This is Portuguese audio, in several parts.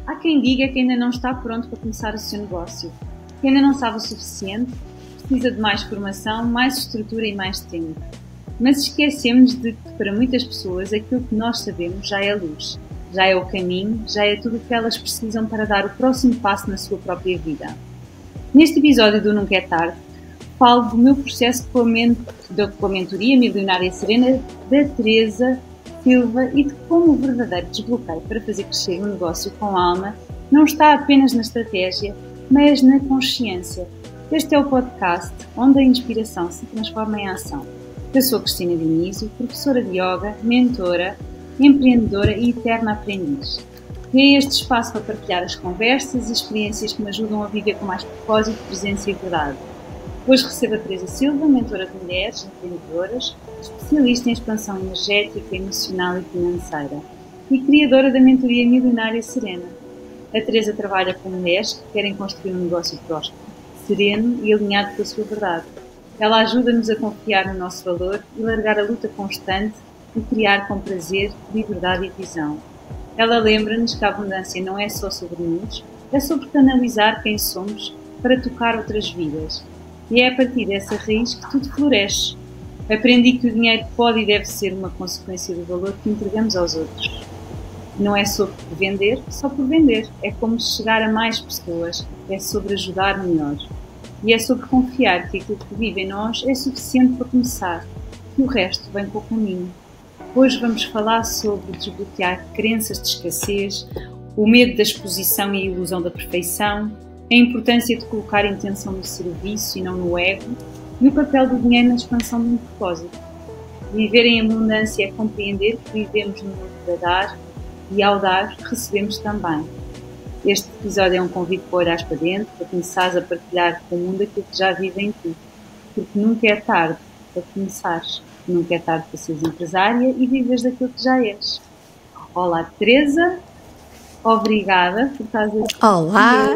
Há quem diga que ainda não está pronto para começar o seu negócio, que ainda não sabe o suficiente, precisa de mais formação, mais estrutura e mais tempo. Mas esquecemos de que para muitas pessoas aquilo que nós sabemos já é luz, já é o caminho, já é tudo o que elas precisam para dar o próximo passo na sua própria vida. Neste episódio do Nunca é Tarde, falo do meu processo com a mentoria Milionária Serena da Teresa Silva e de como o verdadeiro desbloqueio para fazer crescer um negócio com alma não está apenas na estratégia, mas na consciência. Este é o podcast onde a inspiração se transforma em ação. Eu sou Cristina Dionísio, professora de yoga, mentora, empreendedora e eterna aprendiz. Criei este espaço para partilhar as conversas e experiências que me ajudam a viver com mais propósito, presença e verdade. Hoje recebo a Teresa Silva, mentora de mulheres empreendedoras, especialista em expansão energética, emocional e financeira e criadora da mentoria Milionária Serena. A Teresa trabalha com mulheres que querem construir um negócio próspero, sereno e alinhado com a sua verdade. Ela ajuda-nos a confiar no nosso valor e largar a luta constante e criar com prazer, liberdade e visão. Ela lembra-nos que a abundância não é só sobre nós, é sobre canalizar quem somos para tocar outras vidas. E é a partir dessa raiz que tudo floresce. Aprendi que o dinheiro pode e deve ser uma consequência do valor que entregamos aos outros. Não é sobre vender, só por vender. É como chegar a mais pessoas. É sobre ajudar melhor. E é sobre confiar que aquilo que vive em nós é suficiente para começar. E o resto vem com o caminho. Hoje vamos falar sobre desbloquear crenças de escassez, o medo da exposição e a ilusão da perfeição, a importância de colocar intenção no serviço e não no ego e o papel do dinheiro na expansão de um propósito. Viver em abundância é compreender que vivemos no mundo para dar e ao dar recebemos também. Este episódio é um convite para olhares para dentro, para começares a partilhar com o mundo aquilo que já vive em ti. Porque nunca é tarde para começares, nunca é tarde para seres empresária e viveres daquilo que já és. Olá, Teresa. Obrigada por estás aqui. Olá!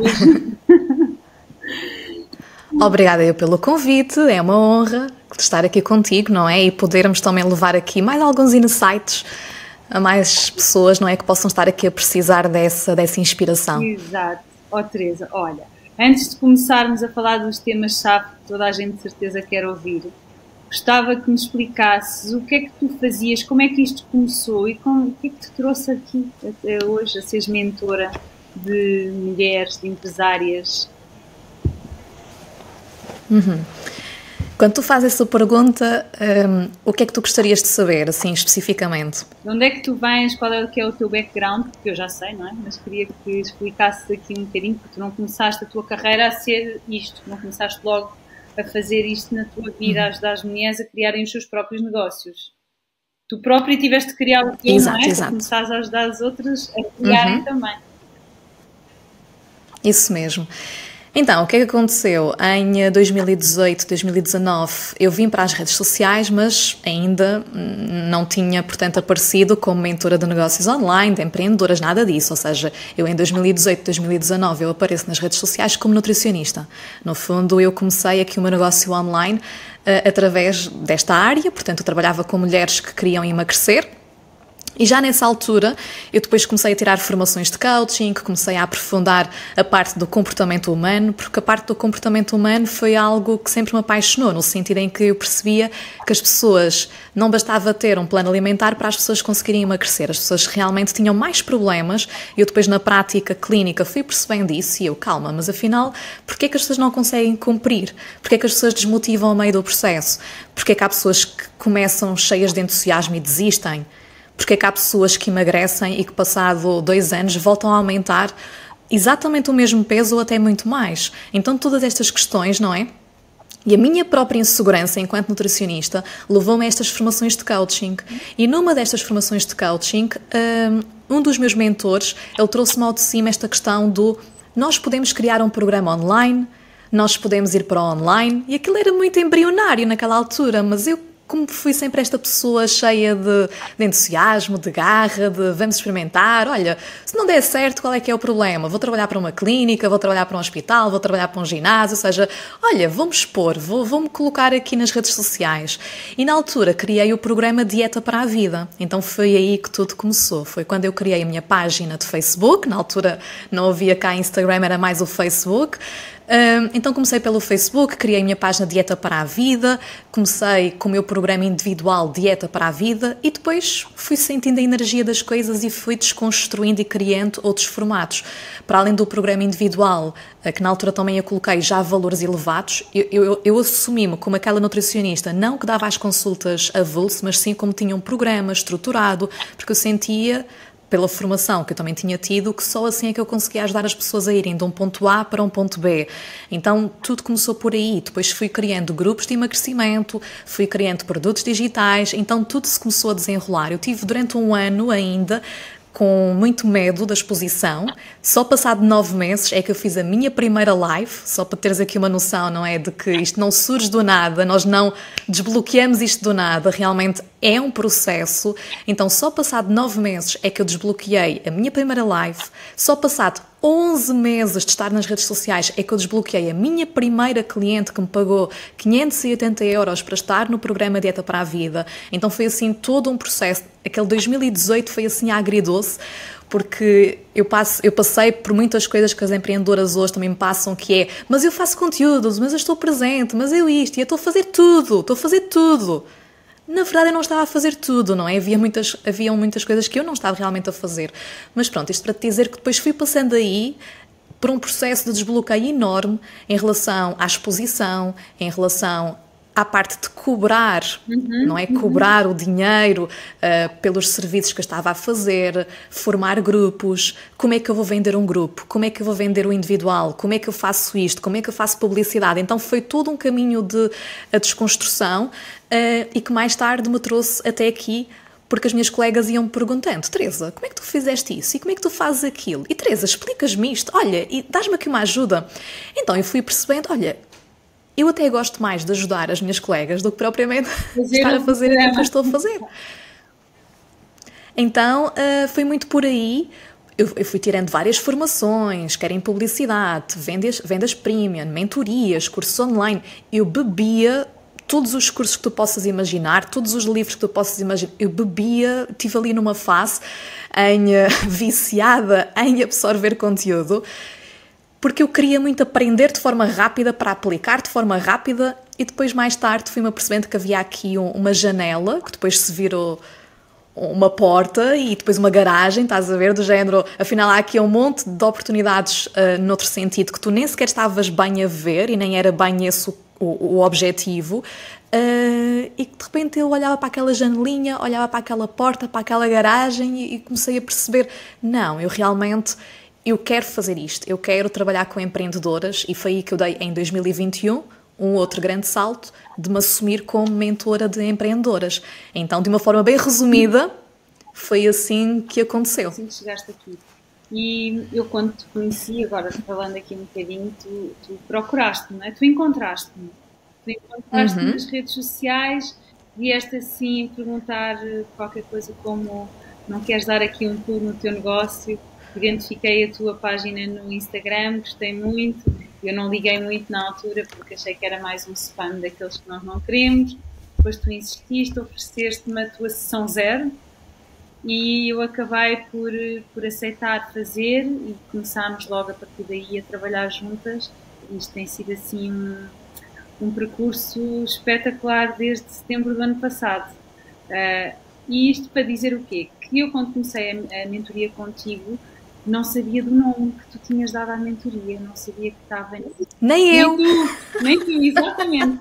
Obrigada eu pelo convite, é uma honra estar aqui contigo, não é? E podermos também levar aqui mais alguns insights a mais pessoas, não é? Que possam estar aqui a precisar dessa inspiração. Exato. Teresa, olha, antes de começarmos a falar dos temas-chave que toda a gente de certeza quer ouvir, gostava que me explicasses o que é que tu fazias, como é que isto começou e o que é que te trouxe aqui até hoje a seres mentora de mulheres, de empresárias. Quando tu fazes essa pergunta, o que é que tu gostarias de saber, assim, especificamente? De onde é que tu vens, qual é que é o teu background, porque eu já sei, não é? Mas queria que explicasses aqui um bocadinho, porque tu não começaste a tua carreira a ser isto, não começaste logo a fazer isto na tua vida, a ajudar as mulheres a criarem os seus próprios negócios. Tu própria tiveste de criar o teu, não é? Para começares a ajudar as outras a criarem também. Isso mesmo. Então, o que é que aconteceu? Em 2018, 2019, eu vim para as redes sociais, mas ainda não tinha, portanto, aparecido como mentora de negócios online, de empreendedoras, nada disso. Ou seja, eu em 2018, 2019, eu apareço nas redes sociais como nutricionista. No fundo, eu comecei aqui o meu negócio online através desta área, portanto, eu trabalhava com mulheres que queriam emagrecer. E já nessa altura, eu depois comecei a tirar formações de coaching, comecei a aprofundar a parte do comportamento humano, porque a parte do comportamento humano foi algo que sempre me apaixonou, no sentido em que eu percebia que as pessoas, não bastava ter um plano alimentar para as pessoas conseguirem emagrecer, as pessoas realmente tinham mais problemas, e eu depois na prática clínica fui percebendo isso, e eu, calma, mas afinal, porquê é que as pessoas não conseguem cumprir? Porquê é que as pessoas desmotivam ao meio do processo? Porquê é que há pessoas que começam cheias de entusiasmo e desistem? Porque é que há pessoas que emagrecem e que passado 2 anos voltam a aumentar exatamente o mesmo peso ou até muito mais? Então todas estas questões, não é? E a minha própria insegurança enquanto nutricionista levou-me a estas formações de coaching. E numa destas formações de coaching, um dos meus mentores, ele trouxe-me ao de cima esta questão do nós podemos criar um programa online, nós podemos ir para o online, e aquilo era muito embrionário naquela altura, mas eu como fui sempre esta pessoa cheia de entusiasmo, de garra, de vamos experimentar, olha, se não der certo, qual é que é o problema? Vou trabalhar para uma clínica, vou trabalhar para um hospital, vou trabalhar para um ginásio, ou seja, olha, vou-me expor, vou-me colocar aqui nas redes sociais. E na altura criei o programa Dieta para a Vida, então foi aí que tudo começou, foi quando eu criei a minha página de Facebook, na altura não havia cá Instagram, era mais o Facebook. Então comecei pelo Facebook, criei a minha página Dieta para a Vida, comecei com o meu programa individual Dieta para a Vida e depois fui sentindo a energia das coisas e fui desconstruindo e criando outros formatos. Para além do programa individual, que na altura também eu coloquei já valores elevados, eu assumi-me como aquela nutricionista, não que dava as consultas avulso, mas sim como tinha um programa estruturado, porque eu sentia, pela formação que eu também tinha tido, que só assim é que eu conseguia ajudar as pessoas a irem de um ponto A para um ponto B. Então tudo começou por aí, depois fui criando grupos de emagrecimento, fui criando produtos digitais, então tudo se começou a desenrolar. Eu tive durante um ano ainda com muito medo da exposição, só passado 9 meses é que eu fiz a minha primeira live, só para teres aqui uma noção, não é, de que isto não surge do nada, nós não desbloqueamos isto do nada, realmente é um processo, então só passado 9 meses é que eu desbloqueei a minha primeira live, só passado 11 meses de estar nas redes sociais é que eu desbloqueei a minha primeira cliente que me pagou 580 euros para estar no programa Dieta para a Vida. Então foi assim todo um processo. Aquele 2018 foi assim agridoce, porque eu passei por muitas coisas que as empreendedoras hoje também me passam, que é, mas eu faço conteúdos, mas eu estou presente, mas eu isto, e eu estou a fazer tudo. Na verdade eu não estava a fazer tudo, não é? Haviam muitas coisas que eu não estava realmente a fazer. Mas pronto, isto para te dizer que depois fui passando aí por um processo de desbloqueio enorme em relação à exposição, em relação à parte de cobrar, não é? Cobrar o dinheiro pelos serviços que eu estava a fazer, formar grupos, como é que eu vou vender um grupo, como é que eu vou vender o individual, como é que eu faço isto, como é que eu faço publicidade. Então foi todo um caminho de desconstrução e que mais tarde me trouxe até aqui, porque as minhas colegas iam-me perguntando, Teresa, como é que tu fizeste isso? E como é que tu fazes aquilo? E Teresa, explicas-me isto? Olha, e dás-me aqui uma ajuda? Então eu fui percebendo, olha, eu até gosto mais de ajudar as minhas colegas do que propriamente estar a fazer aquilo que eu estou a fazer. Então, foi muito por aí. Eu fui tirando várias formações, quer em publicidade, vendas premium, mentorias, cursos online. Eu bebia todos os cursos que tu possas imaginar, todos os livros que tu possas imaginar. Eu bebia, estive ali numa fase viciada em absorver conteúdo, porque eu queria muito aprender de forma rápida para aplicar de forma rápida e depois mais tarde fui-me apercebendo que havia aqui uma janela que depois se virou uma porta e depois uma garagem, estás a ver, do género, afinal há aqui um monte de oportunidades noutro sentido que tu nem sequer estavas bem a ver e nem era bem esse o objetivo e que de repente eu olhava para aquela janelinha, olhava para aquela porta, para aquela garagem e comecei a perceber, não, eu quero fazer isto, eu quero trabalhar com empreendedoras e foi aí que eu dei em 2021 um outro grande salto de me assumir como mentora de empreendedoras. Então, de uma forma bem resumida, foi assim que aconteceu. Assim que chegaste aqui. E eu quando te conheci, agora falando aqui um bocadinho, tu procuraste-me, não é? Tu encontraste-me. Tu encontraste-me nas redes sociais, vieste assim perguntar qualquer coisa como não queres dar aqui um tour no teu negócio? Identifiquei a tua página no Instagram, gostei muito. Eu não liguei muito na altura porque achei que era mais um spam daqueles que nós não queremos. Depois tu insististe, ofereceste-me a tua sessão 0 e eu acabei por aceitar fazer e começámos logo a partir daí a trabalhar juntas. Isto tem sido assim um percurso espetacular desde setembro do ano passado. E isto para dizer o quê? Que eu quando comecei a mentoria contigo não sabia do nome que tu tinhas dado à mentoria, não sabia que estava... Nem tu, exatamente.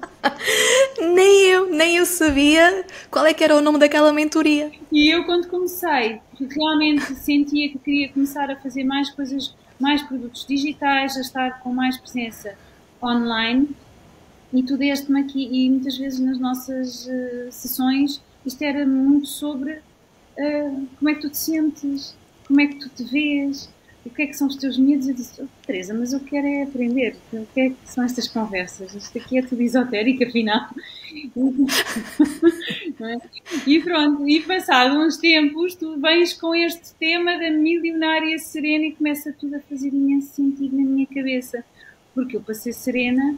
Nem eu sabia qual é que era o nome daquela mentoria. E eu quando comecei, realmente sentia que queria começar a fazer mais coisas, mais produtos digitais, a estar com mais presença online, e tu deste-me aqui, e muitas vezes nas nossas sessões, isto era muito sobre como é que tu te sentes, como é que tu te vês, o que é que são os teus medos? Eu disse, Teresa, mas eu quero é aprender. O que é que são estas conversas? Isto aqui é tudo esotérico, afinal. E pronto, e passado uns tempos, tu vens com este tema da milionária serena e começa tudo a fazer imenso sentido na minha cabeça. Porque eu, para ser serena,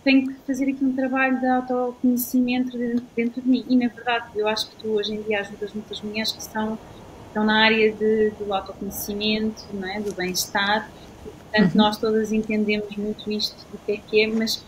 tenho que fazer aqui um trabalho de autoconhecimento dentro de mim. E, na verdade, eu acho que tu, hoje em dia, ajudas muitas mulheres que estão na área do autoconhecimento, não é? Do bem-estar. Portanto, nós todas entendemos muito isto do que é, mas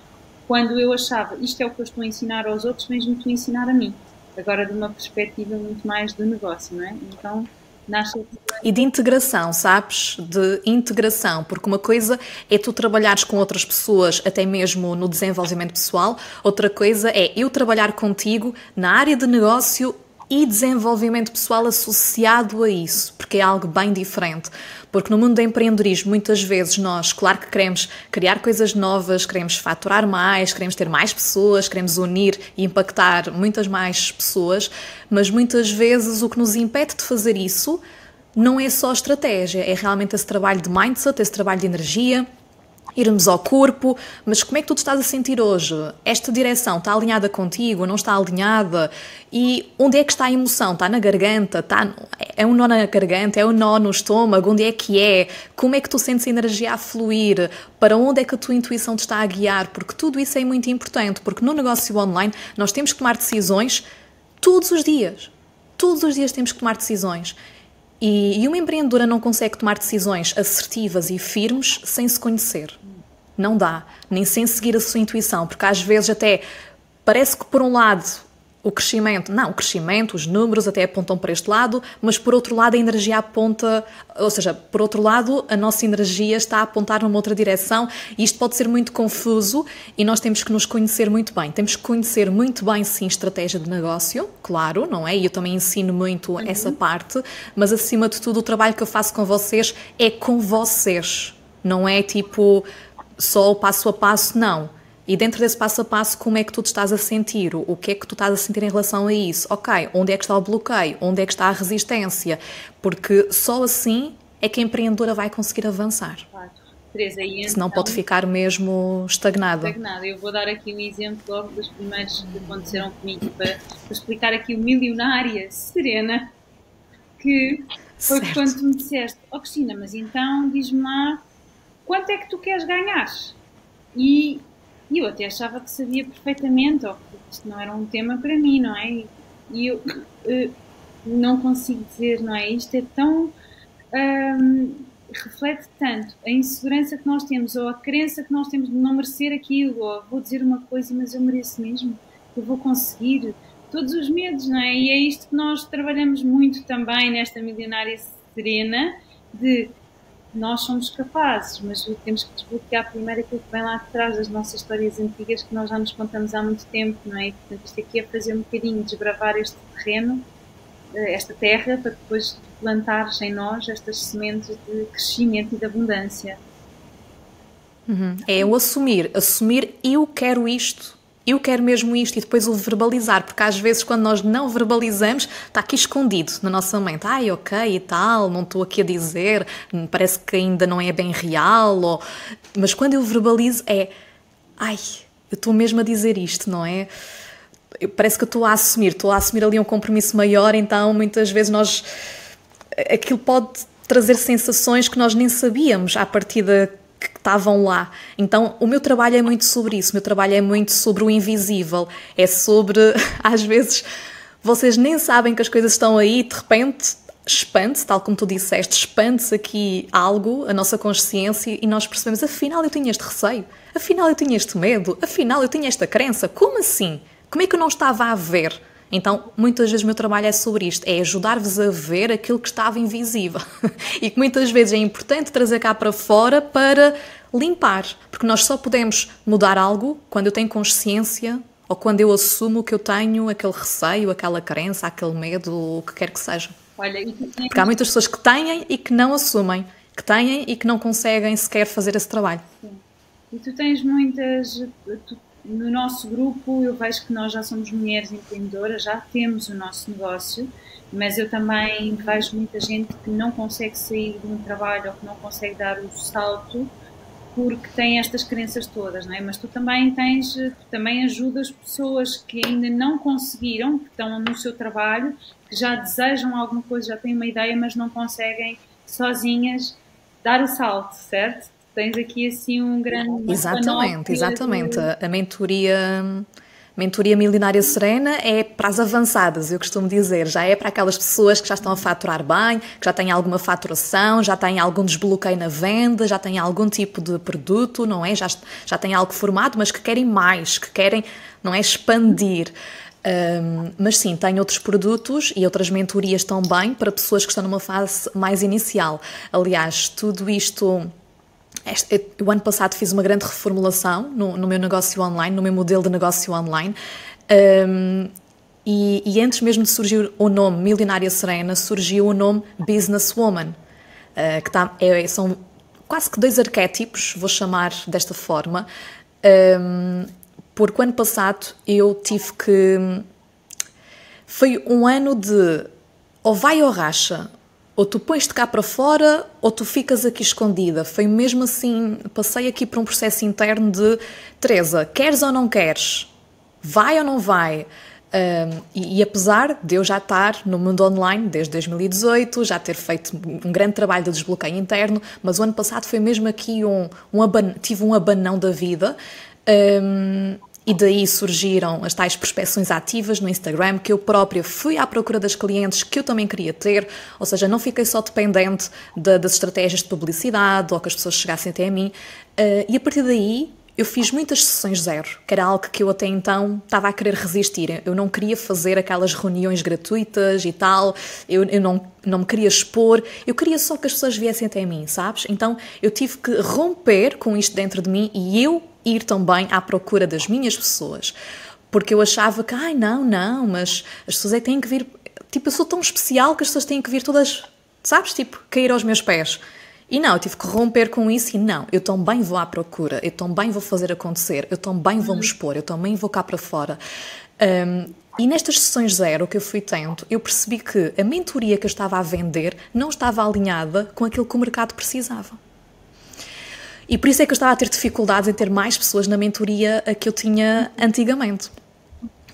quando eu achava, isto é o que eu estou a ensinar aos outros, mesmo tu a ensinar a mim. Agora, de uma perspectiva muito mais do negócio, não é? Então, nasce... E de integração, sabes? De integração, porque uma coisa é tu trabalhares com outras pessoas, até mesmo no desenvolvimento pessoal, outra coisa é eu trabalhar contigo na área de negócio e desenvolvimento pessoal associado a isso, porque é algo bem diferente. Porque no mundo do empreendedorismo, muitas vezes nós, claro que queremos criar coisas novas, queremos faturar mais, queremos ter mais pessoas, queremos unir e impactar muitas mais pessoas, mas muitas vezes o que nos impede de fazer isso não é só estratégia, é realmente esse trabalho de mindset, esse trabalho de energia, irmos ao corpo, mas como é que tu te estás a sentir hoje? Esta direção está alinhada contigo, não está alinhada? E onde é que está a emoção? Está na garganta? É um nó na garganta? É um nó no estômago? Onde é que é? Como é que tu sentes a energia a fluir? Para onde é que a tua intuição te está a guiar? Porque tudo isso é muito importante, porque no negócio online nós temos que tomar decisões todos os dias. Todos os dias temos que tomar decisões. E uma empreendedora não consegue tomar decisões assertivas e firmes sem se conhecer. Não dá. Nem sem seguir a sua intuição, porque às vezes até parece que por um lado o crescimento, os números até apontam para este lado, mas por outro lado a energia aponta, ou seja, por outro lado a nossa energia está a apontar numa outra direção e isto pode ser muito confuso e nós temos que nos conhecer muito bem. Temos que conhecer muito bem, sim, estratégia de negócio, claro, não é? E eu também ensino muito essa parte, mas acima de tudo o trabalho que eu faço com vocês é com vocês, não é tipo só o passo a passo, não. E dentro desse passo a passo, como é que tu te estás a sentir? O que é que tu estás a sentir em relação a isso? Ok, onde é que está o bloqueio? Onde é que está a resistência? Porque só assim é que a empreendedora vai conseguir avançar. Claro. Teresa, e então, senão pode ficar mesmo estagnada. Eu vou dar aqui um exemplo logo dos primeiros que aconteceram comigo para explicar aqui o milionária serena, que foi Certo. quando tu me disseste, Cristina, mas então diz-me lá, quanto é que tu queres ganhar? E eu até achava que sabia perfeitamente, ou que isto não era um tema para mim, não é? E eu não consigo dizer, não é? Isto é tão... reflete tanto a insegurança que nós temos, ou a crença que nós temos de não merecer aquilo, ou vou dizer uma coisa, mas eu mereço mesmo, eu vou conseguir. Todos os medos, não é? E é isto que nós trabalhamos muito também nesta milionária serena, de... nós somos capazes, mas temos que desbloquear primeiro aquilo que vem lá atrás das nossas histórias antigas que nós já nos contamos há muito tempo, não é? Portanto, isto aqui é fazer um bocadinho, desbravar este terreno, esta terra, para depois plantar em nós estas sementes de crescimento e de abundância. É o assumir, eu quero isto. Eu quero mesmo isto e depois o verbalizar, porque às vezes quando nós não verbalizamos, está aqui escondido na nossa mente. Ai, ok e tal, não estou aqui a dizer, parece que ainda não é bem real. Mas quando eu verbalizo eu estou mesmo a dizer isto, não é? Parece que eu estou a assumir ali um compromisso maior, então muitas vezes aquilo pode trazer sensações que nós nem sabíamos à partida que estavam lá. Então, o meu trabalho é muito sobre isso. O meu trabalho é muito sobre o invisível. É sobre, às vezes, vocês nem sabem que as coisas estão aí e, de repente, expande-se, tal como tu disseste, expande-se aqui algo, a nossa consciência, e nós percebemos, afinal, eu tinha este receio, afinal, eu tinha este medo, afinal, eu tinha esta crença. Como assim? Como é que eu não estava a ver? Então, muitas vezes o meu trabalho é sobre isto, é ajudar-vos a ver aquilo que estava invisível e que muitas vezes é importante trazer cá para fora para limpar, porque nós só podemos mudar algo quando eu tenho consciência ou quando eu assumo que eu tenho aquele receio, aquela crença, aquele medo, o que quer que seja. Olha, porque há muitas pessoas que têm e que não assumem, que têm e que não conseguem sequer fazer esse trabalho. Sim. E tu tens muitas... No nosso grupo, eu vejo que nós já somos mulheres empreendedoras, já temos o nosso negócio mas eu também vejo muita gente que não consegue sair de um trabalho ou que não consegue dar o salto porque tem estas crenças todas, não é? Mas tu também ajudas pessoas que ainda não conseguiram, que estão no seu trabalho, que já desejam alguma coisa, já têm uma ideia, mas não conseguem sozinhas dar o salto, certo? Tens aqui assim um grande... Exatamente. A mentoria Milionária Serena é para as avançadas, eu costumo dizer. Já é para aquelas pessoas que já estão a faturar bem, que já têm alguma faturação, já têm algum desbloqueio na venda, já têm algum tipo de produto, não é? Já têm algo formado, mas que querem mais, que querem, não é, expandir. Mas sim, tem outros produtos e outras mentorias também para pessoas que estão numa fase mais inicial. Aliás, tudo isto... O ano passado fiz uma grande reformulação no meu negócio online, no meu modelo de negócio online, e antes mesmo de surgir o nome Milionária Serena, surgiu o nome Businesswoman, são quase que 2 arquétipos, vou chamar desta forma, porque o ano passado eu tive que... Foi um ano de ou vai ou racha. Ou tu pões-te cá para fora, ou tu ficas aqui escondida. Foi mesmo assim, passei aqui por um processo interno de Teresa, queres ou não queres? Vai ou não vai? E apesar de eu já estar no mundo online desde 2018, já ter feito um grande trabalho de desbloqueio interno, mas o ano passado foi mesmo aqui tive um abanão da vida. E daí surgiram as tais prospecções ativas no Instagram, que eu própria fui à procura das clientes que eu também queria ter, ou seja, não fiquei só dependente das estratégias de publicidade ou que as pessoas chegassem até a mim. E a partir daí eu fiz muitas sessões zero, que era algo que eu até então estava a querer resistir. Eu não queria fazer aquelas reuniões gratuitas e tal, eu não me queria expor, eu queria só que as pessoas viessem até a mim, sabes? Então eu tive que romper com isto dentro de mim e eu ir também à procura das minhas pessoas, porque eu achava que, não, mas as pessoas é que têm que vir, tipo, eu sou tão especial que as pessoas têm que vir todas, sabes, tipo, cair aos meus pés. E não, eu tive que romper com isso e não, eu também vou à procura, eu também vou fazer acontecer, eu também vou me expor, eu também vou cá para fora. E nestas sessões zero que eu fui tendo, eu percebi que a mentoria que eu estava a vender não estava alinhada com aquilo que o mercado precisava. E por isso é que eu estava a ter dificuldades em ter mais pessoas na mentoria a que eu tinha antigamente.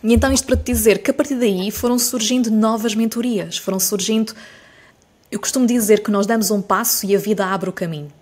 E então isto para te dizer que a partir daí foram surgindo novas mentorias, eu costumo dizer que nós damos um passo e a vida abre o caminho.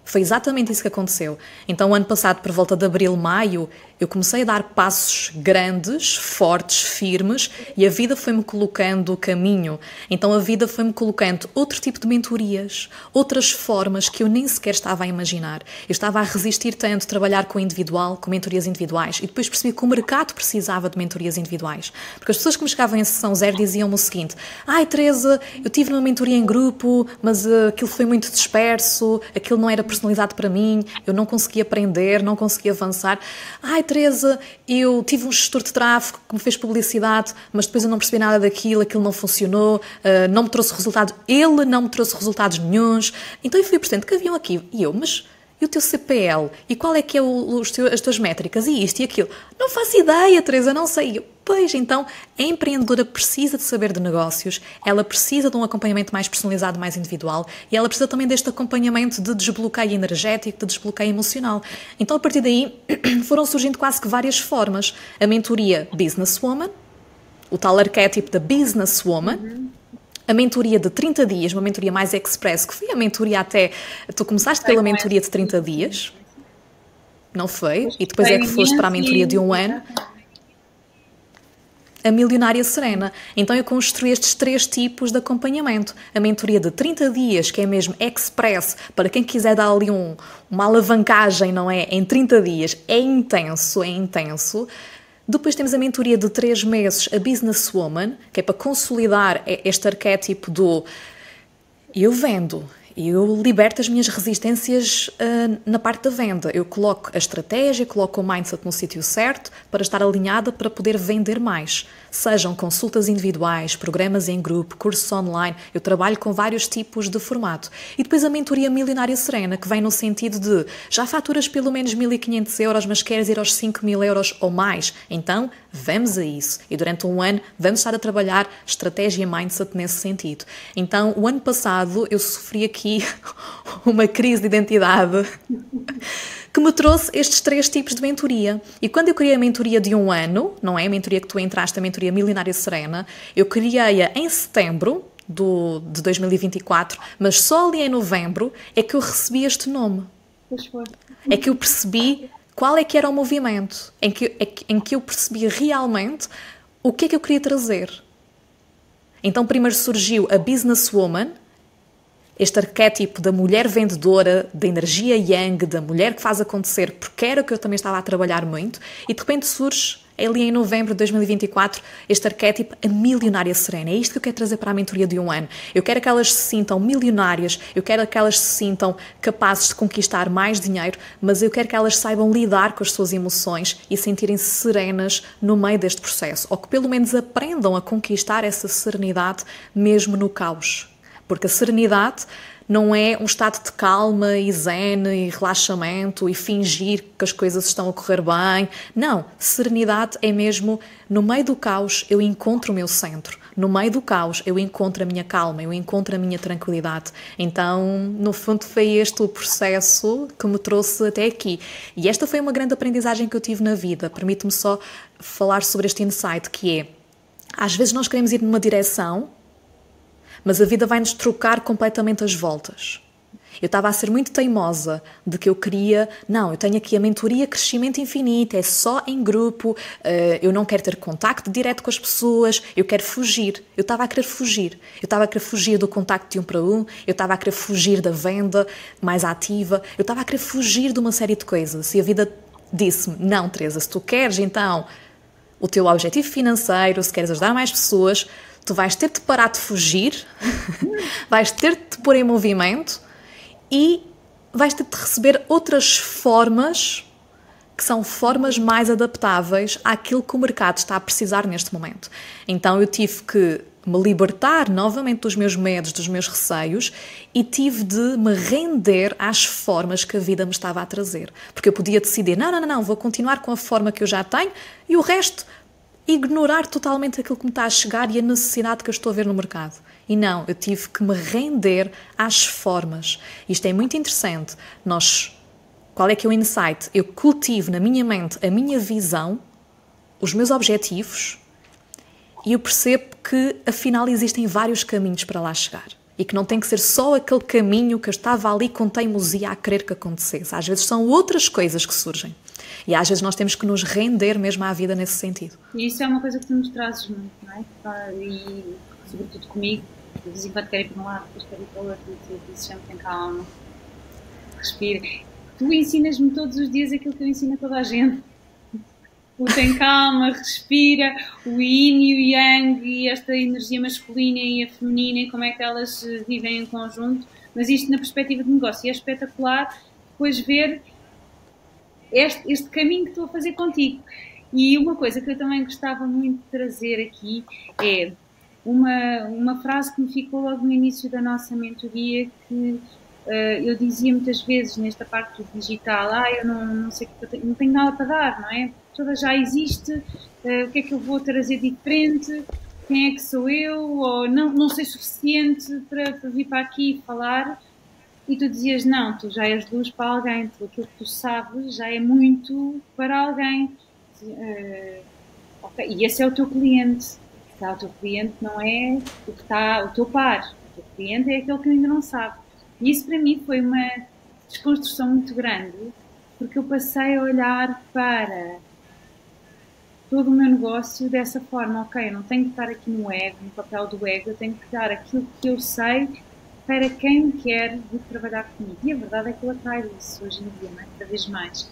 Foi exatamente isso que aconteceu. Então, o ano passado, por volta de abril, maio, eu comecei a dar passos grandes, fortes, firmes, e a vida foi-me colocando o caminho. Então, a vida foi-me colocando outro tipo de mentorias, outras formas que eu nem sequer estava a imaginar. Eu estava a resistir tanto a trabalhar com individual, com mentorias individuais, e depois percebi que o mercado precisava de mentorias individuais. Porque as pessoas que me chegavam em sessão zero diziam-me o seguinte: Teresa, eu tive uma mentoria em grupo, mas aquilo foi muito disperso, aquilo não era personalizado para mim, eu não consegui aprender, não consegui avançar. Teresa, eu tive um gestor de tráfego que me fez publicidade, mas depois eu não percebi nada daquilo, aquilo não funcionou, não me trouxe resultado, ele não me trouxe resultados nenhuns. Então eu fui percebendo que haviam aqui, e eu, mas e o teu CPL? E qual é que é as tuas métricas? E isto e aquilo? Não faço ideia, Teresa, não sei. Pois, então, a empreendedora precisa de saber de negócios, ela precisa de um acompanhamento mais personalizado, mais individual, e ela precisa também deste acompanhamento de desbloqueio energético, de desbloqueio emocional. Então, a partir daí, foram surgindo quase que várias formas. A mentoria Businesswoman, o tal arquétipo da Businesswoman, a mentoria de 30 dias, uma mentoria mais express, que foi a mentoria até... Tu começaste pela mentoria de 30 dias, não foi? E depois é que foste para a mentoria de 1 ano. A Milionária Serena. Então eu construí estes 3 tipos de acompanhamento. A mentoria de 30 dias, que é mesmo express, para quem quiser dar ali uma alavancagem, não é? Em 30 dias. É intenso, é intenso. Depois temos a mentoria de 3 meses, a Businesswoman, que é para consolidar este arquétipo do eu vendo, eu liberto as minhas resistências na parte da venda. Eu coloco a estratégia, coloco o mindset no sítio certo para estar alinhada para poder vender mais. Sejam consultas individuais, programas em grupo, cursos online, eu trabalho com vários tipos de formato. E depois a mentoria Milionária Serena, que vem no sentido de já faturas pelo menos 1.500 euros, mas queres ir aos 5.000 euros ou mais. Então, vamos a isso. E durante um ano vamos estar a trabalhar estratégia e mindset nesse sentido. Então, o ano passado eu sofri aqui uma crise de identidade que me trouxe estes 3 tipos de mentoria. E quando eu criei a mentoria de um ano, não é a mentoria que tu entraste, a mentoria Milionária Serena, eu criei-a em setembro de 2024, mas só ali em novembro é que eu recebi este nome. É que eu percebi qual é que era o movimento, em que eu percebi realmente o que é que eu queria trazer. Então primeiro surgiu a businesswoman, este arquétipo da mulher vendedora, da energia yang, da mulher que faz acontecer, porque era o que eu também estava a trabalhar muito, e de repente surge, ali em novembro de 2024, este arquétipo, a milionária serena. É isto que eu quero trazer para a mentoria de um ano. Eu quero que elas se sintam milionárias, eu quero que elas se sintam capazes de conquistar mais dinheiro, mas eu quero que elas saibam lidar com as suas emoções e sentirem-se serenas no meio deste processo, ou que pelo menos aprendam a conquistar essa serenidade mesmo no caos. Porque a serenidade não é um estado de calma e zen e relaxamento e fingir que as coisas estão a correr bem. Não, serenidade é mesmo, no meio do caos eu encontro o meu centro. No meio do caos eu encontro a minha calma, eu encontro a minha tranquilidade. Então, no fundo, foi este o processo que me trouxe até aqui. E esta foi uma grande aprendizagem que eu tive na vida. Permite-me só falar sobre este insight, que é, às vezes nós queremos ir numa direção, mas a vida vai-nos trocar completamente as voltas. Eu estava a ser muito teimosa de que eu queria... Não, eu tenho aqui a mentoria Crescimento Infinito, é só em grupo, eu não quero ter contacto direto com as pessoas, eu quero fugir. Eu estava a querer fugir. Eu estava a querer fugir do contacto de 1 para 1, eu estava a querer fugir da venda mais ativa, eu estava a querer fugir de uma série de coisas. E a vida disse-me, não, Teresa, se tu queres então o teu objetivo financeiro, se queres ajudar mais pessoas... Tu vais ter de parar de fugir, vais ter de te pôr em movimento e vais ter de receber outras formas que são formas mais adaptáveis àquilo que o mercado está a precisar neste momento. Então eu tive que me libertar novamente dos meus medos, dos meus receios e tive de me render às formas que a vida me estava a trazer. Porque eu podia decidir, não, vou continuar com a forma que eu já tenho e o resto... ignorar totalmente aquilo que me está a chegar e a necessidade que eu estou a ver no mercado. E não, eu tive que me render às formas. Isto é muito interessante. Qual é que é o insight? Eu cultivo na minha mente a minha visão, os meus objetivos, e eu percebo que, afinal, existem vários caminhos para lá chegar. E que não tem que ser só aquele caminho que eu estava ali com teimosia a querer que acontecesse. Às vezes são outras coisas que surgem. E às vezes nós temos que nos render mesmo à vida nesse sentido. E isso é uma coisa que tu nos trazes muito, não é? E sobretudo comigo, de vez em quando quero ir para um lado, depois quero ir para o outro, e tu dizes sempre, tem calma, respira. Tu ensinas-me todos os dias aquilo que eu ensino a toda a gente. O tem calma, respira, o yin e o yang, e esta energia masculina e a feminina, e como é que elas vivem em conjunto. Mas isto na perspectiva de negócio. E é espetacular depois ver este caminho que estou a fazer contigo. E uma coisa que eu também gostava muito de trazer aqui é uma frase que me ficou logo no início da nossa mentoria, que eu dizia muitas vezes nesta parte do digital, eu não sei, não tenho nada para dar, não é? Toda já existe, o que é que eu vou trazer diferente, quem é que sou eu, ou não sei suficiente para vir para aqui falar. E tu dizias, não, tu já és luz para alguém, aquilo que tu sabes já é muito para alguém. Okay. E esse é o teu cliente. O teu cliente não é o que está, o teu par. O teu cliente é aquele que ainda não sabe. E isso para mim foi uma desconstrução muito grande, porque eu passei a olhar para todo o meu negócio dessa forma. Ok, eu não tenho que estar aqui no ego, no papel do ego, eu tenho que dar aquilo que eu sei para quem quer vir trabalhar comigo. E a verdade é que eu atraio isso hoje em dia, não é? Cada vez mais.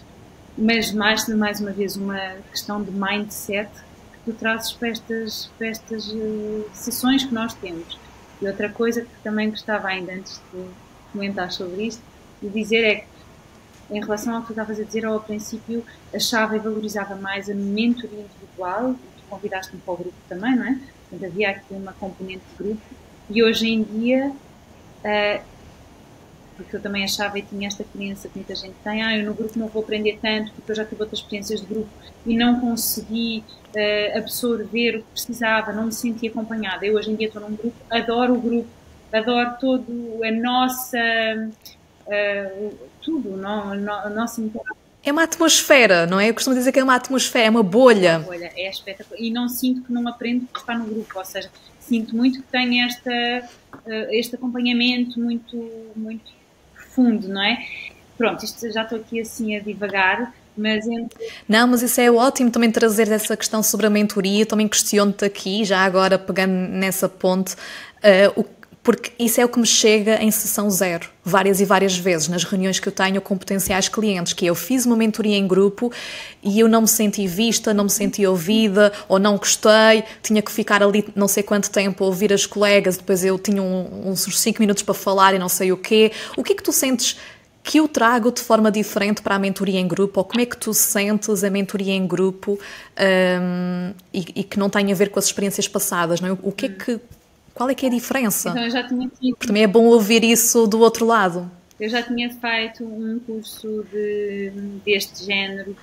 Mas mais uma vez, uma questão de mindset que tu trazes para estas sessões que nós temos. E outra coisa que também gostava ainda, antes de comentar sobre isto e dizer é que, em relação ao que tu estavas a dizer, eu ao princípio achava e valorizava mais a mentoria individual, e tu convidaste-me para o grupo também, não é? Portanto, havia aqui uma componente de grupo, e hoje em dia, porque eu também achava e tinha esta crença que muita gente tem, eu no grupo não vou aprender tanto, porque eu já tive outras experiências de grupo e não consegui absorver o que precisava, não me senti acompanhada. Eu hoje em dia estou num grupo, adoro o grupo, adoro todo a nossa... tudo, não? A nossa interação. É uma atmosfera, não é? Eu costumo dizer que é uma atmosfera, é uma bolha. É uma bolha, é espetacular. E não sinto que não aprendo porque está no grupo, ou seja, sinto muito que tenho este acompanhamento muito, muito profundo, não é? Pronto, isto já estou aqui assim a divagar, mas... Não, mas isso é ótimo também trazer essa questão sobre a mentoria. Eu também questiono-te aqui, já agora pegando nessa ponte, porque isso é o que me chega em sessão zero, várias e várias vezes, nas reuniões que eu tenho com potenciais clientes, que eu fiz uma mentoria em grupo e eu não me senti vista, não me senti ouvida, ou não gostei, tinha que ficar ali não sei quanto tempo a ouvir as colegas, depois eu tinha uns 5 minutos para falar e não sei o quê. O que é que tu sentes que eu trago de forma diferente para a mentoria em grupo, ou como é que tu sentes a mentoria em grupo e que não tem a ver com as experiências passadas, não é? O que é que... Qual é que é a diferença? Então, eu já tinha tido... Porque também é bom ouvir isso do outro lado. Eu já tinha feito um curso deste género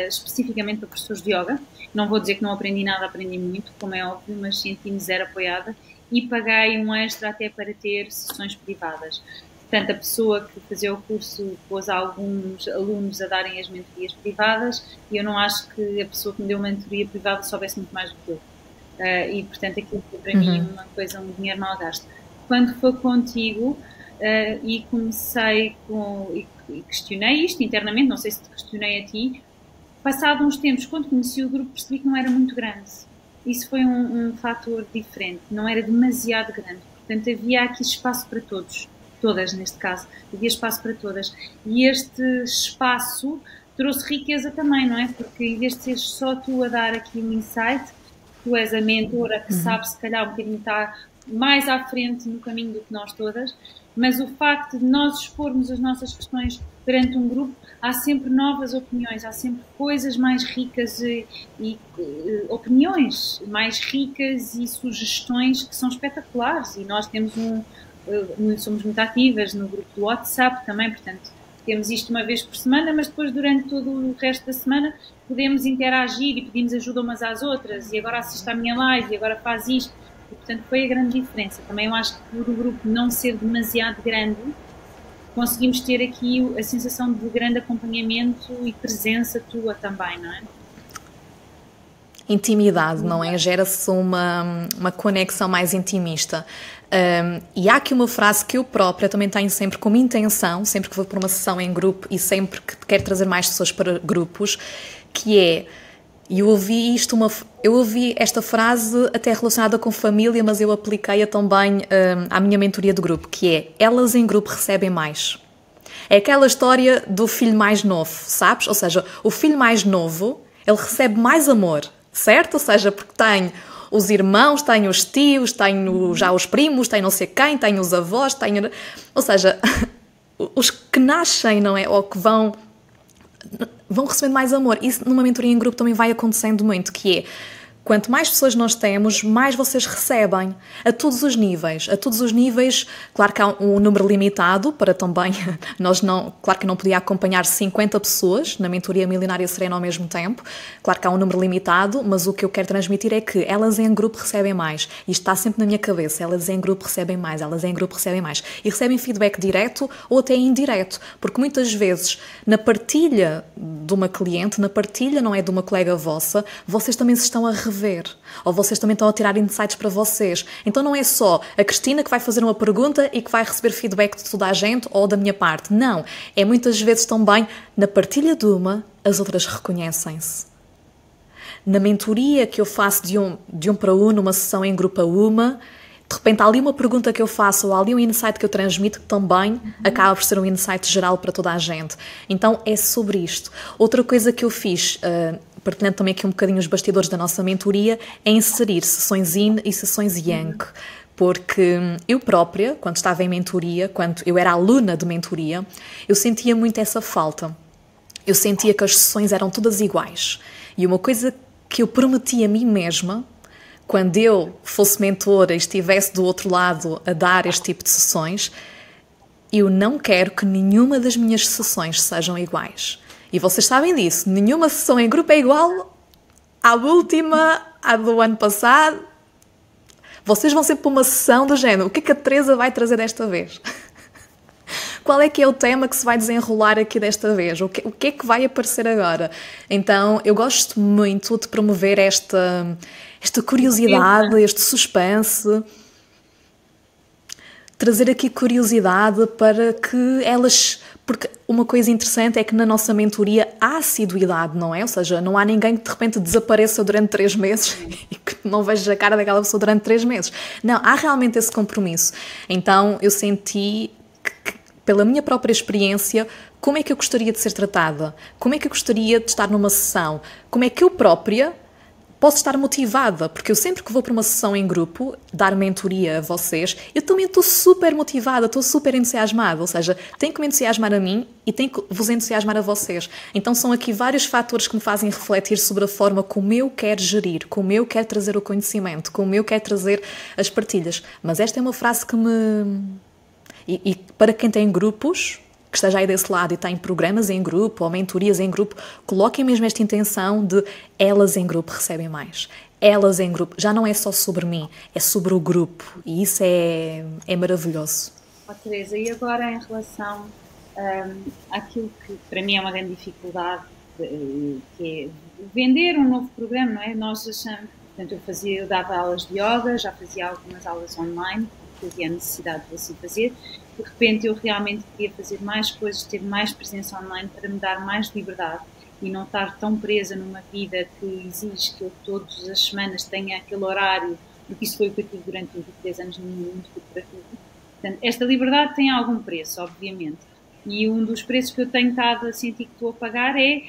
especificamente para professores de yoga. Não vou dizer que não aprendi nada, aprendi muito, como é óbvio, mas senti-me zero apoiada e paguei um extra até para ter sessões privadas. Portanto, a pessoa que fazia o curso pôs alguns alunos a darem as mentorias privadas e eu não acho que a pessoa que me deu uma mentoria privada soubesse muito mais do que eu. E portanto aquilo foi para mim uma coisa, um dinheiro mal gasto. Quando foi contigo e comecei e questionei isto internamente, não sei se te questionei a ti, passado uns tempos, quando conheci o grupo, percebi que não era muito grande. Isso foi um fator diferente, não era demasiado grande, portanto havia aqui espaço para todos, todas neste caso, havia espaço para todas, e este espaço trouxe riqueza também, não é? Porque em vez de seres só tu a dar aqui um insight, tu és a mentora que sabe se calhar um bocadinho estar mais à frente no caminho do que nós todas, mas o facto de nós expormos as nossas questões perante um grupo, há sempre novas opiniões, há sempre coisas mais ricas e opiniões mais ricas e sugestões que são espetaculares, e nós temos somos muito ativas no grupo do WhatsApp também, portanto temos isto uma vez por semana, mas depois durante todo o resto da semana podemos interagir e pedimos ajuda umas às outras, e agora assiste à minha live, e agora faz isto, e portanto foi a grande diferença. Também eu acho que por o grupo não ser demasiado grande, conseguimos ter aqui a sensação de grande acompanhamento e presença tua também, não é? Intimidade, não é? Gera-se uma conexão mais intimista. E há aqui uma frase que eu própria também tenho sempre como intenção, sempre que vou para uma sessão em grupo e sempre que quero trazer mais pessoas para grupos, que é, eu ouvi esta frase até relacionada com família, mas eu apliquei-a também à minha mentoria de grupo, que é, elas em grupo recebem mais. É aquela história do filho mais novo, sabes? Ou seja, o filho mais novo, ele recebe mais amor, certo? Ou seja, porque tem os irmãos, tem os tios, tem já os primos, tem não sei quem, tem os avós, tem... Ou seja, os que nascem, não é? Ou que vão recebendo mais amor. Isso numa mentoria em grupo também vai acontecendo muito, que é, quanto mais pessoas nós temos, mais vocês recebem, a todos os níveis, claro que há um número limitado para também, claro que eu não podia acompanhar 50 pessoas na mentoria Milionária Serena ao mesmo tempo, claro que há um número limitado, mas o que eu quero transmitir é que elas em grupo recebem mais, e isto está sempre na minha cabeça, elas em grupo recebem mais, e recebem feedback direto ou até indireto, porque muitas vezes na partilha de uma cliente, na partilha não é de uma colega vossa, vocês também se estão a rever, ou vocês também estão a tirar insights para vocês. Então não é só a Cristina que vai fazer uma pergunta e que vai receber feedback de toda a gente ou da minha parte. Não, é muitas vezes também na partilha de uma, as outras reconhecem-se. Na mentoria que eu faço de um para um, numa sessão em grupo a uma, de repente há ali uma pergunta que eu faço ou há ali um insight que eu transmito que também acaba por ser um insight geral para toda a gente. Então é sobre isto. Outra coisa que eu fiz, partilhando também aqui um bocadinho os bastidores da nossa mentoria, é inserir sessões yin e sessões yang. Porque eu própria, quando estava em mentoria, quando eu era aluna de mentoria, eu sentia muito essa falta. Eu sentia que as sessões eram todas iguais. E uma coisa que eu prometi a mim mesma, quando eu fosse mentora e estivesse do outro lado a dar este tipo de sessões, eu não quero que nenhuma das minhas sessões sejam iguais. E vocês sabem disso, nenhuma sessão em grupo é igual à última, à do ano passado. Vocês vão sempre para uma sessão do género, o que é que a Teresa vai trazer desta vez? Qual é que é o tema que se vai desenrolar aqui desta vez? O que é que vai aparecer agora? Então, eu gosto muito de promover esta curiosidade, este suspense. Trazer aqui curiosidade para que elas... Porque uma coisa interessante é que na nossa mentoria há assiduidade, não é? Ou seja, não há ninguém que de repente desapareça durante 3 meses e que não veja a cara daquela pessoa durante 3 meses. Não, há realmente esse compromisso. Então, eu senti que, pela minha própria experiência, como é que eu gostaria de ser tratada? Como é que eu gostaria de estar numa sessão? Como é que eu própria posso estar motivada? Porque eu sempre que vou para uma sessão em grupo, dar mentoria a vocês, eu também estou super motivada, estou super entusiasmada, ou seja, tenho que me entusiasmar a mim e tenho que vos entusiasmar a vocês. Então são aqui vários fatores que me fazem refletir sobre a forma como eu quero gerir, como eu quero trazer o conhecimento, como eu quero trazer as partilhas. Mas esta é uma frase que me... E para quem tem grupos, que esteja aí desse lado e tem programas em grupo ou mentorias em grupo, coloquem mesmo esta intenção de elas em grupo recebem mais. Elas em grupo. Já não é só sobre mim, é sobre o grupo. E isso é maravilhoso. Teresa, e agora em relação àquilo que para mim é uma grande dificuldade, que é vender um novo programa, não é? Nós achamos, portanto, eu dava aulas de yoga, já fazia algumas aulas online, porque havia necessidade de assim fazer. De repente eu realmente queria fazer mais coisas, ter mais presença online para me dar mais liberdade e não estar tão presa numa vida que exige que eu todas as semanas tenha aquele horário, porque isso foi o que eu tive durante 23 anos no mundo corporativo. Portanto, esta liberdade tem algum preço, obviamente, e um dos preços que eu tenho estado a sentir que estou a pagar é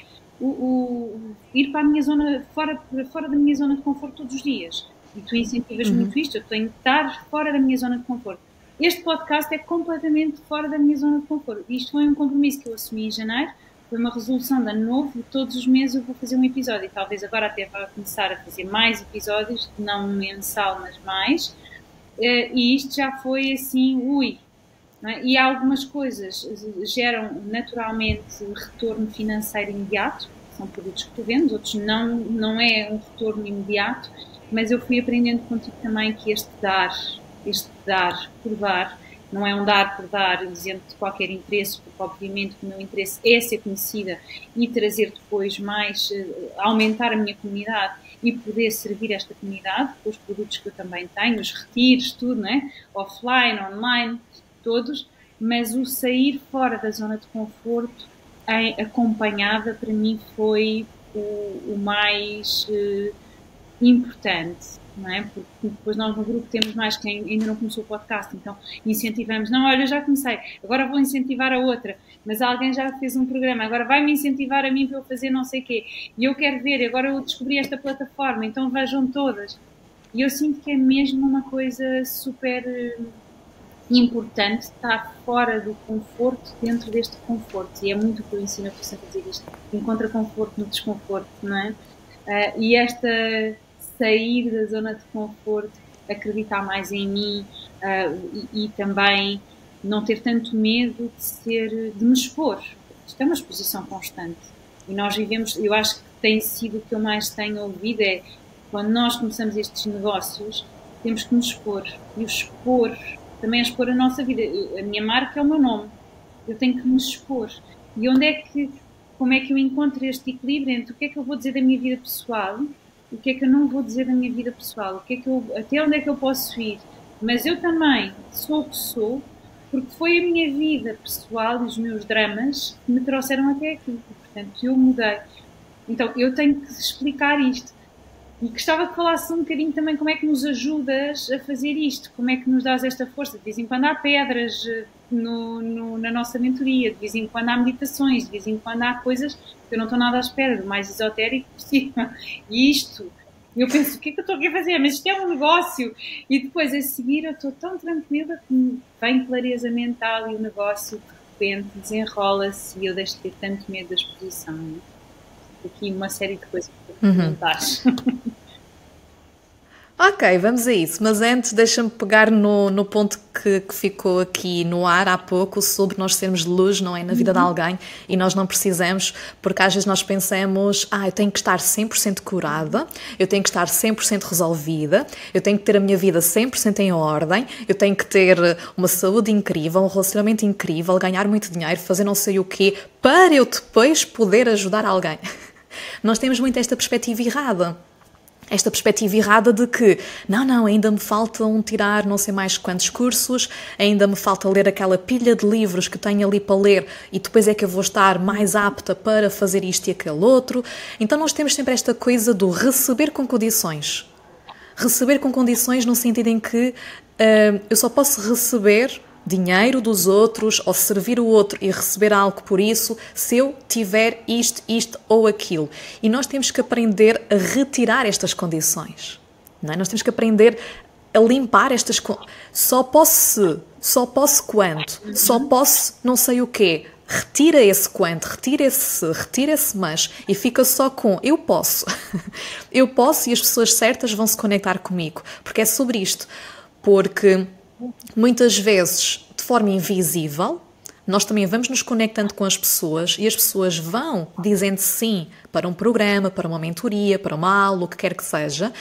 ir para a minha zona, fora da minha zona de conforto todos os dias. E tu incentivas muito isto, eu tenho que estar fora da minha zona de conforto. Este podcast é completamente fora da minha zona de conforto. Isto foi um compromisso que eu assumi em janeiro, foi uma resolução de ano novo, e todos os meses eu vou fazer um episódio. E talvez agora até vá começar a fazer mais episódios, não mensal, mas mais. E isto já foi assim, não é? E algumas coisas geram naturalmente retorno financeiro imediato, são produtos que tu vendes, outros não é um retorno imediato, mas eu fui aprendendo contigo também que este dar por dar, não é um dar por dar isento de qualquer interesse, porque obviamente o meu interesse é ser conhecida e trazer depois mais, aumentar a minha comunidade e poder servir esta comunidade com os produtos que eu também tenho, os retiros, tudo, não é? Offline, online, todos, mas o sair fora da zona de conforto acompanhada para mim foi o mais importante. Não é? Porque depois nós no grupo temos mais quem ainda não começou o podcast, então incentivamos, não, olha, eu já comecei, agora vou incentivar a outra, mas alguém já fez um programa, agora vai-me incentivar a mim para eu fazer não sei o quê, e eu quero ver, agora eu descobri esta plataforma, então vejam todas. E eu sinto que é mesmo uma coisa super importante estar fora do conforto dentro deste conforto, e é muito o que eu ensino a pessoa a fazer isto, encontra conforto no desconforto, não é? E esta sair da zona de conforto, acreditar mais em mim e também não ter tanto medo de me expor. Isto é uma exposição constante. E nós vivemos, eu acho que tem sido o que eu mais tenho ouvido é, quando nós começamos estes negócios, temos que nos expor. E o expor, também é expor a nossa vida. A minha marca é o meu nome. Eu tenho que me expor. E como é que eu encontro este equilíbrio entre o que é que eu vou dizer da minha vida pessoal, o que é que eu não vou dizer da minha vida pessoal, até onde é que eu posso ir, mas eu também sou o que sou, porque foi a minha vida pessoal e os meus dramas que me trouxeram até aqui, portanto eu mudei. Então eu tenho que explicar isto, e gostava que falasse um bocadinho também como é que nos ajudas a fazer isto, como é que nos dás esta força. De vez em quando há pedras na nossa mentoria, de vez em quando há meditações, de vez em quando há coisas que eu não estou nada à espera, do mais esotérico possível. E isto Eu penso, o que é que eu estou aqui a fazer? Mas isto é um negócio. E depois, a seguir, eu estou tão tranquila que me vem clareza mental e o negócio, de repente, desenrola-se e eu deixo de ter tanto medo da exposição. Né? Aqui uma série de coisas para comentar. Ok, vamos a isso. Mas antes, deixa-me pegar no ponto que ficou aqui no ar há pouco, sobre nós sermos luz, não é? Na vida de alguém, e nós não precisamos, porque às vezes nós pensamos, eu tenho que estar 100% curada, eu tenho que estar 100% resolvida, eu tenho que ter a minha vida 100% em ordem, eu tenho que ter uma saúde incrível, um relacionamento incrível, ganhar muito dinheiro, fazer não sei o quê, para eu depois poder ajudar alguém. Nós temos muito esta perspectiva errada. Esta perspectiva errada de que, não, ainda me faltam tirar não sei mais quantos cursos, ainda me falta ler aquela pilha de livros que tenho ali para ler e depois é que eu vou estar mais apta para fazer isto e aquele outro. Então nós temos sempre esta coisa do receber com condições. Receber com condições no sentido em que eu só posso receber dinheiro dos outros ou servir o outro e receber algo por isso se eu tiver isto ou aquilo. E nós temos que aprender a retirar estas condições. Não é? Nós temos que aprender a limpar estas... Só posso quanto? Só posso não sei o quê. Retira esse quanto, retira esse mas e fica só com eu posso. Eu posso e as pessoas certas vão se conectar comigo. Porque é sobre isto. Porque... muitas vezes, de forma invisível, nós também vamos nos conectando com as pessoas e as pessoas vão dizendo sim para um programa, para uma mentoria, para uma aula, o que quer que seja,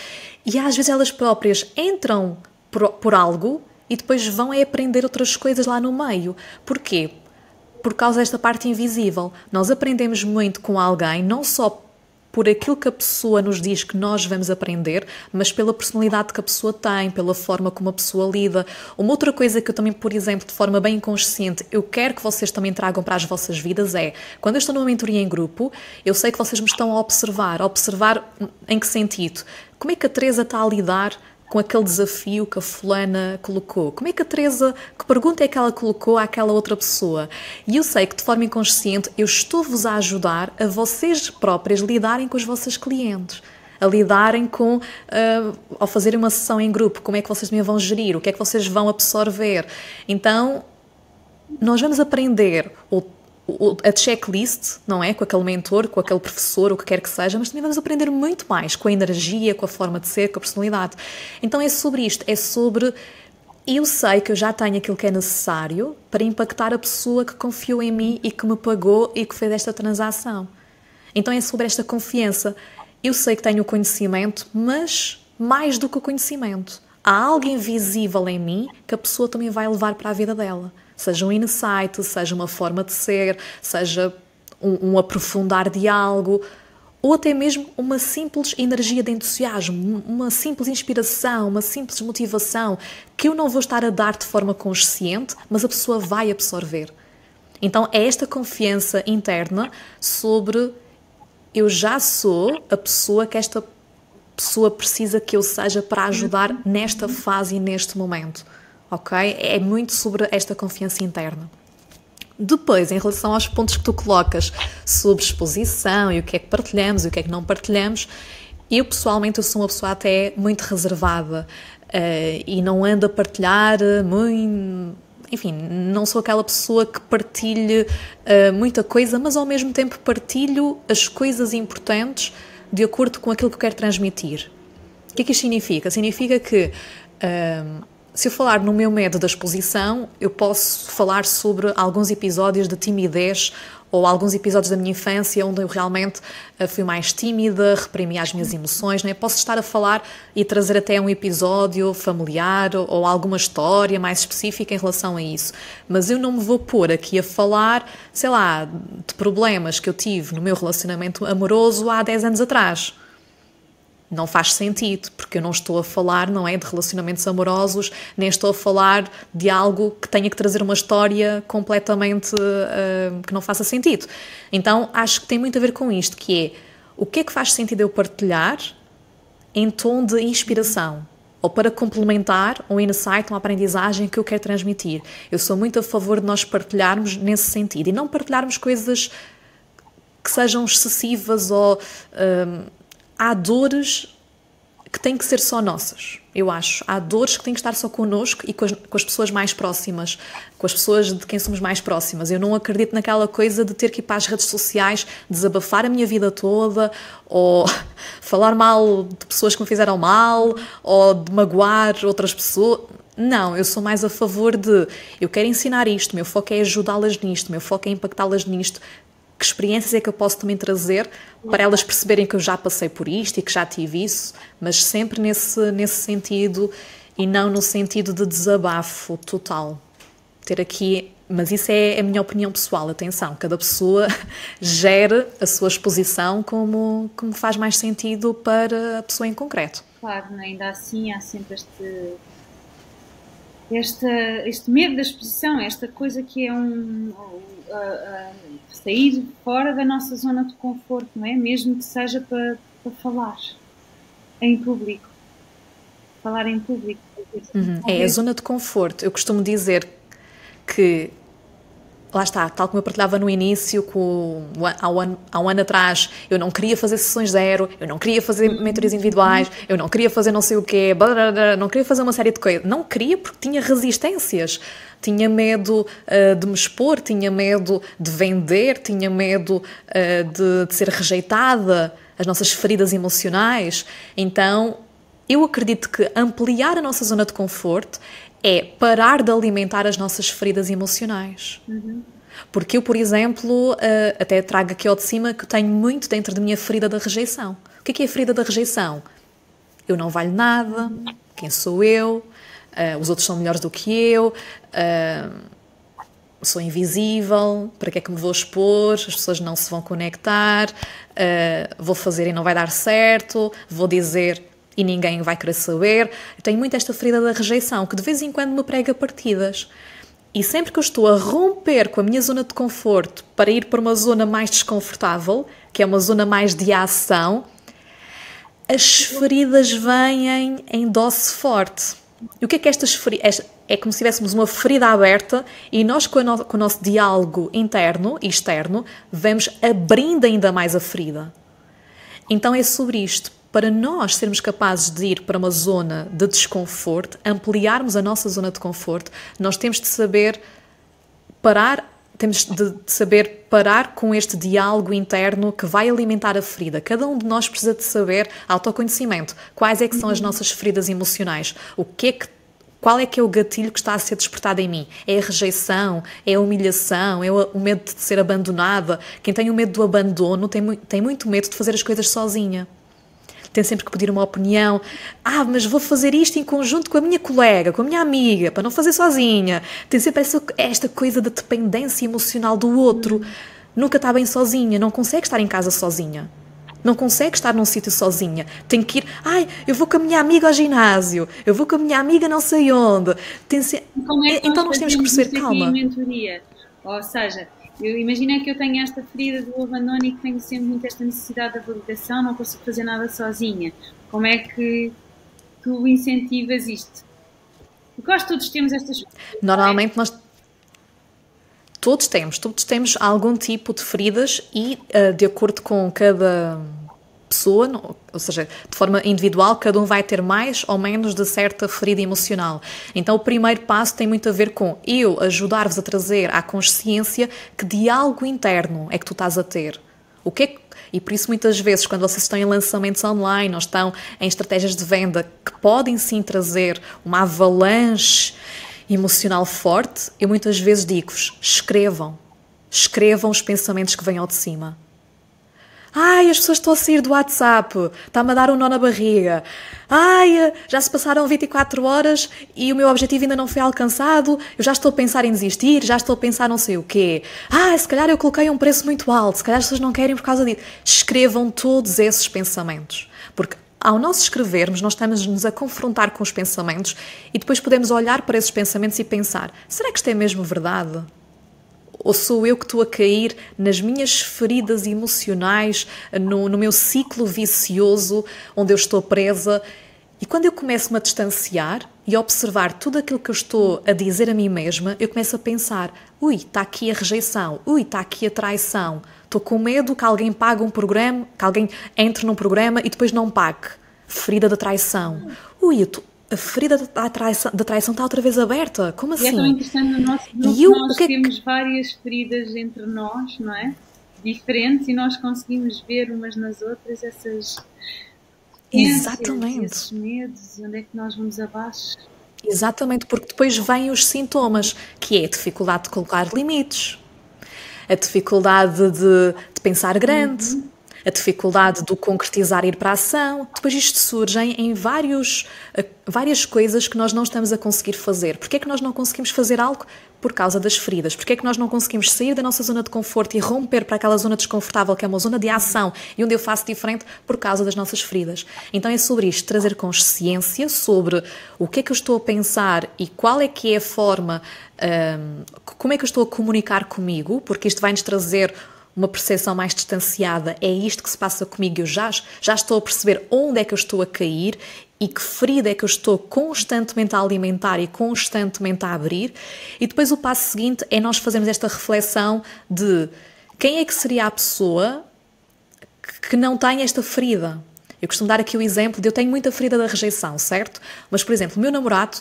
e às vezes elas próprias entram por algo e depois vão aprender outras coisas lá no meio. Porquê? Por causa desta parte invisível. Nós aprendemos muito com alguém, não só por aquilo que a pessoa nos diz que nós vamos aprender, mas pela personalidade que a pessoa tem, pela forma como a pessoa lida. Uma outra coisa que eu também, por exemplo, de forma bem inconsciente, eu quero que vocês também tragam para as vossas vidas é, quando eu estou numa mentoria em grupo, eu sei que vocês me estão a observar em que sentido? Como é que a Teresa está a lidar com aquele desafio que a fulana colocou? Como é que a Teresa, que pergunta é que ela colocou àquela outra pessoa? E eu sei que de forma inconsciente eu estou-vos a ajudar a vocês próprias lidarem com os vossos clientes, a lidarem com, ao fazerem uma sessão em grupo, como é que vocês me vão gerir, o que é que vocês vão absorver. Então, nós vamos aprender a checklist, não é? Com aquele mentor, com aquele professor, o que quer que seja, mas também vamos aprender muito mais com a energia, com a forma de ser, com a personalidade. Então é sobre isto, é sobre eu sei que eu já tenho aquilo que é necessário para impactar a pessoa que confiou em mim e que me pagou e que fez esta transação. Então é sobre esta confiança. Eu sei que tenho o conhecimento, mas mais do que o conhecimento. Há algo invisível em mim que a pessoa também vai levar para a vida dela. Seja um insight, seja uma forma de ser, seja um aprofundar de algo, ou até mesmo uma simples energia de entusiasmo, uma simples inspiração, uma simples motivação, que eu não vou estar a dar de forma consciente, mas a pessoa vai absorver. Então é esta confiança interna sobre eu já sou a pessoa que esta pessoa precisa que eu seja para ajudar nesta fase e neste momento. Ok? É muito sobre esta confiança interna. Depois, em relação aos pontos que tu colocas sobre exposição e o que é que partilhamos e o que é que não partilhamos, eu pessoalmente sou uma pessoa até muito reservada e não ando a partilhar muito... Enfim, não sou aquela pessoa que partilhe muita coisa, mas ao mesmo tempo partilho as coisas importantes de acordo com aquilo que eu quero transmitir. O que é que isto significa? Significa que... se eu falar no meu método da exposição, eu posso falar sobre alguns episódios de timidez ou alguns episódios da minha infância onde eu realmente fui mais tímida, reprimi as minhas emoções. Né? Posso estar a falar e trazer até um episódio familiar ou alguma história mais específica em relação a isso. Mas eu não me vou pôr aqui a falar, sei lá, de problemas que eu tive no meu relacionamento amoroso há 10 anos atrás. Não faz sentido, porque eu não estou a falar, não é, de relacionamentos amorosos, nem estou a falar de algo que tenha que trazer uma história completamente que não faça sentido. Então, acho que tem muito a ver com isto, que é o que é que faz sentido eu partilhar em tom de inspiração, ou para complementar um insight, uma aprendizagem que eu quero transmitir. Eu sou muito a favor de nós partilharmos nesse sentido, e não partilharmos coisas que sejam excessivas ou... há dores que têm que ser só nossas, eu acho. Há dores que têm que estar só connosco e com as pessoas mais próximas, com as pessoas de quem somos mais próximas. Eu não acredito naquela coisa de ter que ir para as redes sociais, desabafar a minha vida toda, ou falar mal de pessoas que me fizeram mal, ou de magoar outras pessoas. Não, eu sou mais a favor de, eu quero ensinar isto, meu foco é ajudá-las nisto, meu foco é impactá-las nisto. Que experiências é que eu posso também trazer para elas perceberem que eu já passei por isto e que já tive isso, mas sempre nesse sentido e não no sentido de desabafo total. Ter aqui, mas isso é a minha opinião pessoal, atenção, cada pessoa gera a sua exposição como faz mais sentido para a pessoa em concreto. Claro, ainda assim há sempre este medo da exposição, esta coisa que é sair fora da nossa zona de conforto, não é? Mesmo que seja para falar em público. Falar em público. É a zona de conforto. Eu costumo dizer que, lá está, tal como eu partilhava no início, há um ano atrás, eu não queria fazer sessões zero, eu não queria fazer mentorias individuais, eu não queria fazer não sei o quê, não queria fazer uma série de coisas. Não queria porque tinha resistências. Tinha medo de me expor, tinha medo de vender, tinha medo de ser rejeitada, as nossas feridas emocionais. Então, eu acredito que ampliar a nossa zona de conforto é parar de alimentar as nossas feridas emocionais. Porque eu, por exemplo, até trago aqui ao de cima que tenho muito dentro da minha ferida da rejeição. O que é a ferida da rejeição? Eu não valho nada, quem sou eu? Os outros são melhores do que eu, sou invisível, para que é que me vou expor? As pessoas não se vão conectar, vou fazer e não vai dar certo, vou dizer e ninguém vai querer saber. Eu tenho muito esta ferida da rejeição, que de vez em quando me prega partidas. E sempre que eu estou a romper com a minha zona de conforto para ir para uma zona mais desconfortável, que é uma zona mais de ação, as feridas vêm em dose forte. E o que é estas feridas? É como se tivéssemos uma ferida aberta e nós, com o nosso diálogo interno e externo, vamos abrindo ainda mais a ferida. Então é sobre isto. Para nós sermos capazes de ir para uma zona de desconforto, ampliarmos a nossa zona de conforto, nós temos de saber parar, com este diálogo interno que vai alimentar a ferida. Cada um de nós precisa de saber autoconhecimento. Quais é que são as nossas feridas emocionais? Qual é que é o gatilho que está a ser despertado em mim? É a rejeição? É a humilhação? É o medo de ser abandonada? Quem tem o medo do abandono tem muito medo de fazer as coisas sozinha. Tem sempre que pedir uma opinião. Mas vou fazer isto em conjunto com a minha colega, com a minha amiga, para não fazer sozinha. Tem sempre esta coisa de dependência emocional do outro. Nunca está bem sozinha, não consegue estar em casa sozinha. Não consegue estar num sítio sozinha. Tem que ir, eu vou com a minha amiga ao ginásio, eu vou com a minha amiga não sei onde. Então nós temos que perceber, calma. Ou seja, eu imagino que eu tenho esta ferida do abandono e que tenho sempre muito esta necessidade de validação, não consigo fazer nada sozinha. Como é que tu incentivas isto? Porque acho que todos temos estas... Normalmente nós... Todos temos algum tipo de feridas e, de acordo com cada pessoa, ou seja, de forma individual, cada um vai ter mais ou menos de certa ferida emocional. Então, o primeiro passo tem muito a ver com eu ajudar-vos a trazer à consciência que diálogo interno é que tu estás a ter. E por isso, muitas vezes, quando vocês estão em lançamentos online ou estão em estratégias de venda que podem sim trazer uma avalanche emocional forte, eu muitas vezes digo-vos, escrevam os pensamentos que vêm ao de cima. As pessoas estão a sair do WhatsApp, está-me a dar um nó na barriga. Já se passaram 24 horas e o meu objetivo ainda não foi alcançado, eu já estou a pensar em desistir, já estou a pensar não sei o quê. Se calhar eu coloquei um preço muito alto, se calhar as pessoas não querem por causa disso. Escrevam todos esses pensamentos, porque ao nós escrevermos, nós estamos-nos a confrontar com os pensamentos e depois podemos olhar para esses pensamentos e pensar, será que isto é mesmo verdade? Ou sou eu que estou a cair nas minhas feridas emocionais, no meu ciclo vicioso, onde eu estou presa? E quando eu começo-me a distanciar e a observar tudo aquilo que eu estou a dizer a mim mesma, eu começo a pensar, está aqui a rejeição, está aqui a traição. Estou com medo que alguém pague um programa, que alguém entre num programa e depois não pague. Ferida da traição. Ui, a ferida da traição está outra vez aberta. Como assim? E é tão interessante no nosso grupo, nós temos várias feridas entre nós, não é? Diferentes, e nós conseguimos ver umas nas outras essas... Exatamente. Esses medos, onde é que nós vamos abaixo? Exatamente, porque depois vêm os sintomas, que é a dificuldade de colocar limites, a dificuldade de pensar grande, a dificuldade de concretizar, ir para a ação. Depois isto surge em várias coisas que nós não estamos a conseguir fazer. Porquê é que nós não conseguimos fazer algo? Por causa das feridas. Porquê é que nós não conseguimos sair da nossa zona de conforto e romper para aquela zona desconfortável, que é uma zona de ação e onde eu faço diferente? Por causa das nossas feridas. Então é sobre isto, trazer consciência sobre o que é que eu estou a pensar e qual é que é a forma, como é que eu estou a comunicar comigo, porque isto vai-nos trazer uma percepção mais distanciada. É isto que se passa comigo, eu já estou a perceber onde é que eu estou a cair e que ferida é que eu estou constantemente a alimentar e constantemente a abrir. E depois o passo seguinte é nós fazermos esta reflexão de quem é que seria a pessoa que não tem esta ferida. Eu costumo dar aqui o exemplo de eu tenho muita ferida da rejeição, certo? Mas, por exemplo, o meu namorado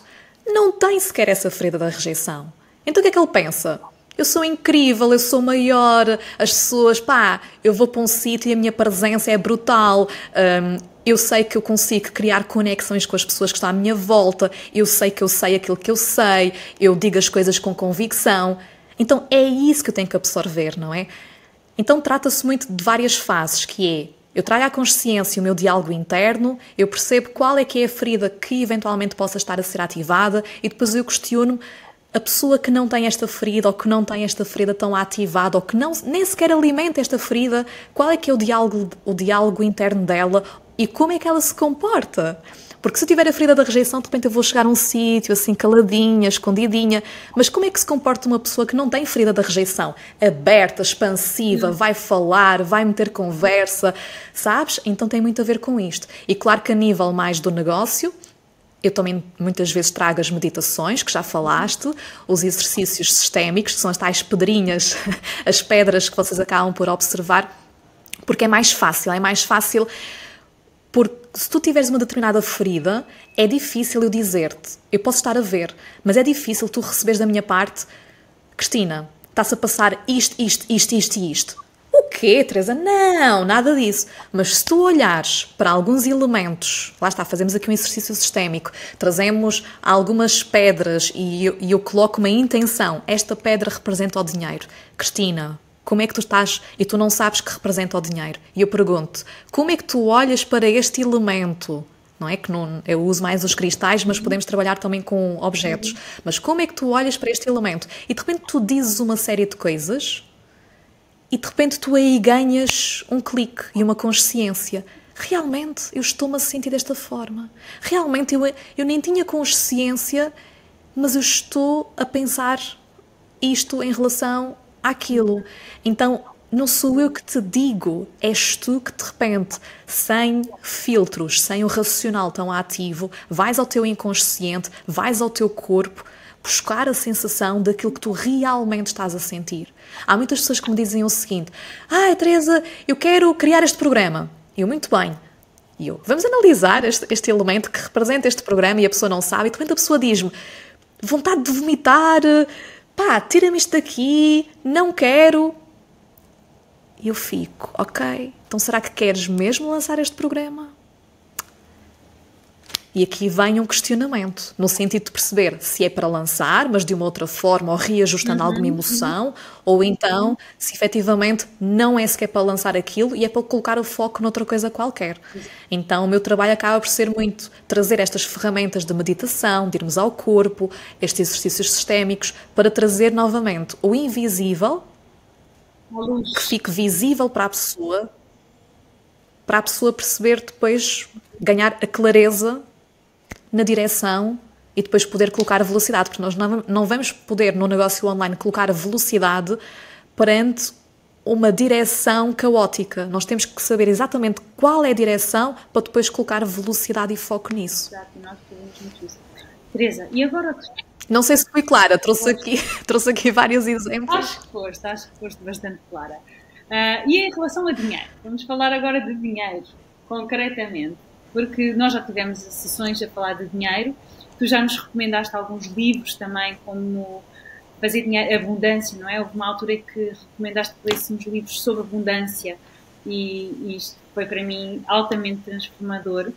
não tem sequer essa ferida da rejeição. Então o que é que ele pensa? Eu sou incrível, eu sou maior, as pessoas, eu vou para um sítio e a minha presença é brutal, eu sei que eu consigo criar conexões com as pessoas que estão à minha volta, eu sei aquilo que eu sei, eu digo as coisas com convicção. Então é isso que eu tenho que absorver, não é? Então trata-se muito de várias fases, que é, eu trago à consciência o meu diálogo interno, eu percebo qual é que é a ferida que eventualmente possa estar a ser ativada e depois eu questiono a pessoa que não tem esta ferida ou que não tem esta ferida tão ativada ou que nem sequer alimenta esta ferida, qual é que é o diálogo interno dela e como é que ela se comporta? Porque se eu tiver a ferida da rejeição, de repente eu vou chegar a um sítio assim caladinha, escondidinha, mas como é que se comporta uma pessoa que não tem ferida da rejeição? Aberta, expansiva, vai falar, vai meter conversa, sabes? Então tem muito a ver com isto. E claro que a nível mais do negócio, eu também muitas vezes trago as meditações, que já falaste, os exercícios sistémicos, que são as tais pedrinhas, as pedras que vocês acabam por observar, porque é mais fácil, porque se tu tiveres uma determinada ferida, é difícil eu dizer-te, eu posso estar a ver, mas é difícil tu receberes da minha parte, Cristina, está-se a passar isto e isto. O quê, Teresa? Não, nada disso. Mas se tu olhares para alguns elementos, lá está, fazemos aqui um exercício sistémico, trazemos algumas pedras e eu coloco uma intenção. Esta pedra representa o dinheiro. Cristina, como é que tu estás e tu não sabes que representa o dinheiro? E eu pergunto, como é que tu olhas para este elemento? Não é que eu uso mais os cristais, mas podemos trabalhar também com objetos. Mas como é que tu olhas para este elemento? E de repente tu dizes uma série de coisas... E de repente tu aí ganhas um clique e uma consciência. Realmente eu estou-me a sentir desta forma. Realmente eu nem tinha consciência, mas eu estou a pensar isto em relação àquilo. Então não sou eu que te digo, és tu que de repente, sem filtros, sem o racional tão ativo, vais ao teu inconsciente, vais ao teu corpo, buscar a sensação daquilo que tu realmente estás a sentir. Há muitas pessoas que me dizem o seguinte: Teresa, eu quero criar este programa. E eu, muito bem. E eu, vamos analisar este elemento que representa este programa e a pessoa não sabe. E de repente a pessoa diz-me: vontade de vomitar, tira-me isto daqui, não quero. E eu fico, ok, então será que queres mesmo lançar este programa? E aqui vem um questionamento, no sentido de perceber se é para lançar, mas de uma outra forma, ou reajustando alguma emoção, ou então, se efetivamente não é sequer para lançar aquilo e é para colocar o foco noutra coisa qualquer. Então, o meu trabalho acaba por ser muito trazer estas ferramentas de meditação, de irmos ao corpo, estes exercícios sistémicos, para trazer novamente o invisível, que fique visível para a pessoa perceber depois, ganhar a clareza na direção e depois poder colocar a velocidade, porque nós não vamos poder no negócio online colocar a velocidade perante uma direção caótica. Nós temos que saber exatamente qual é a direção para depois colocar velocidade e foco nisso. Exato, nós fazemos muito isso. Teresa, e agora... Não sei se fui clara, trouxe aqui vários exemplos. Acho que foste bastante clara. E em relação a dinheiro, vamos falar agora de dinheiro, concretamente. porque nós já tivemos sessões a falar de dinheiro, tu já nos recomendaste alguns livros também, como Fazer Dinheiro, Abundância, não é? Houve uma altura que recomendaste que lêssemos livros sobre abundância e isto foi para mim altamente transformador.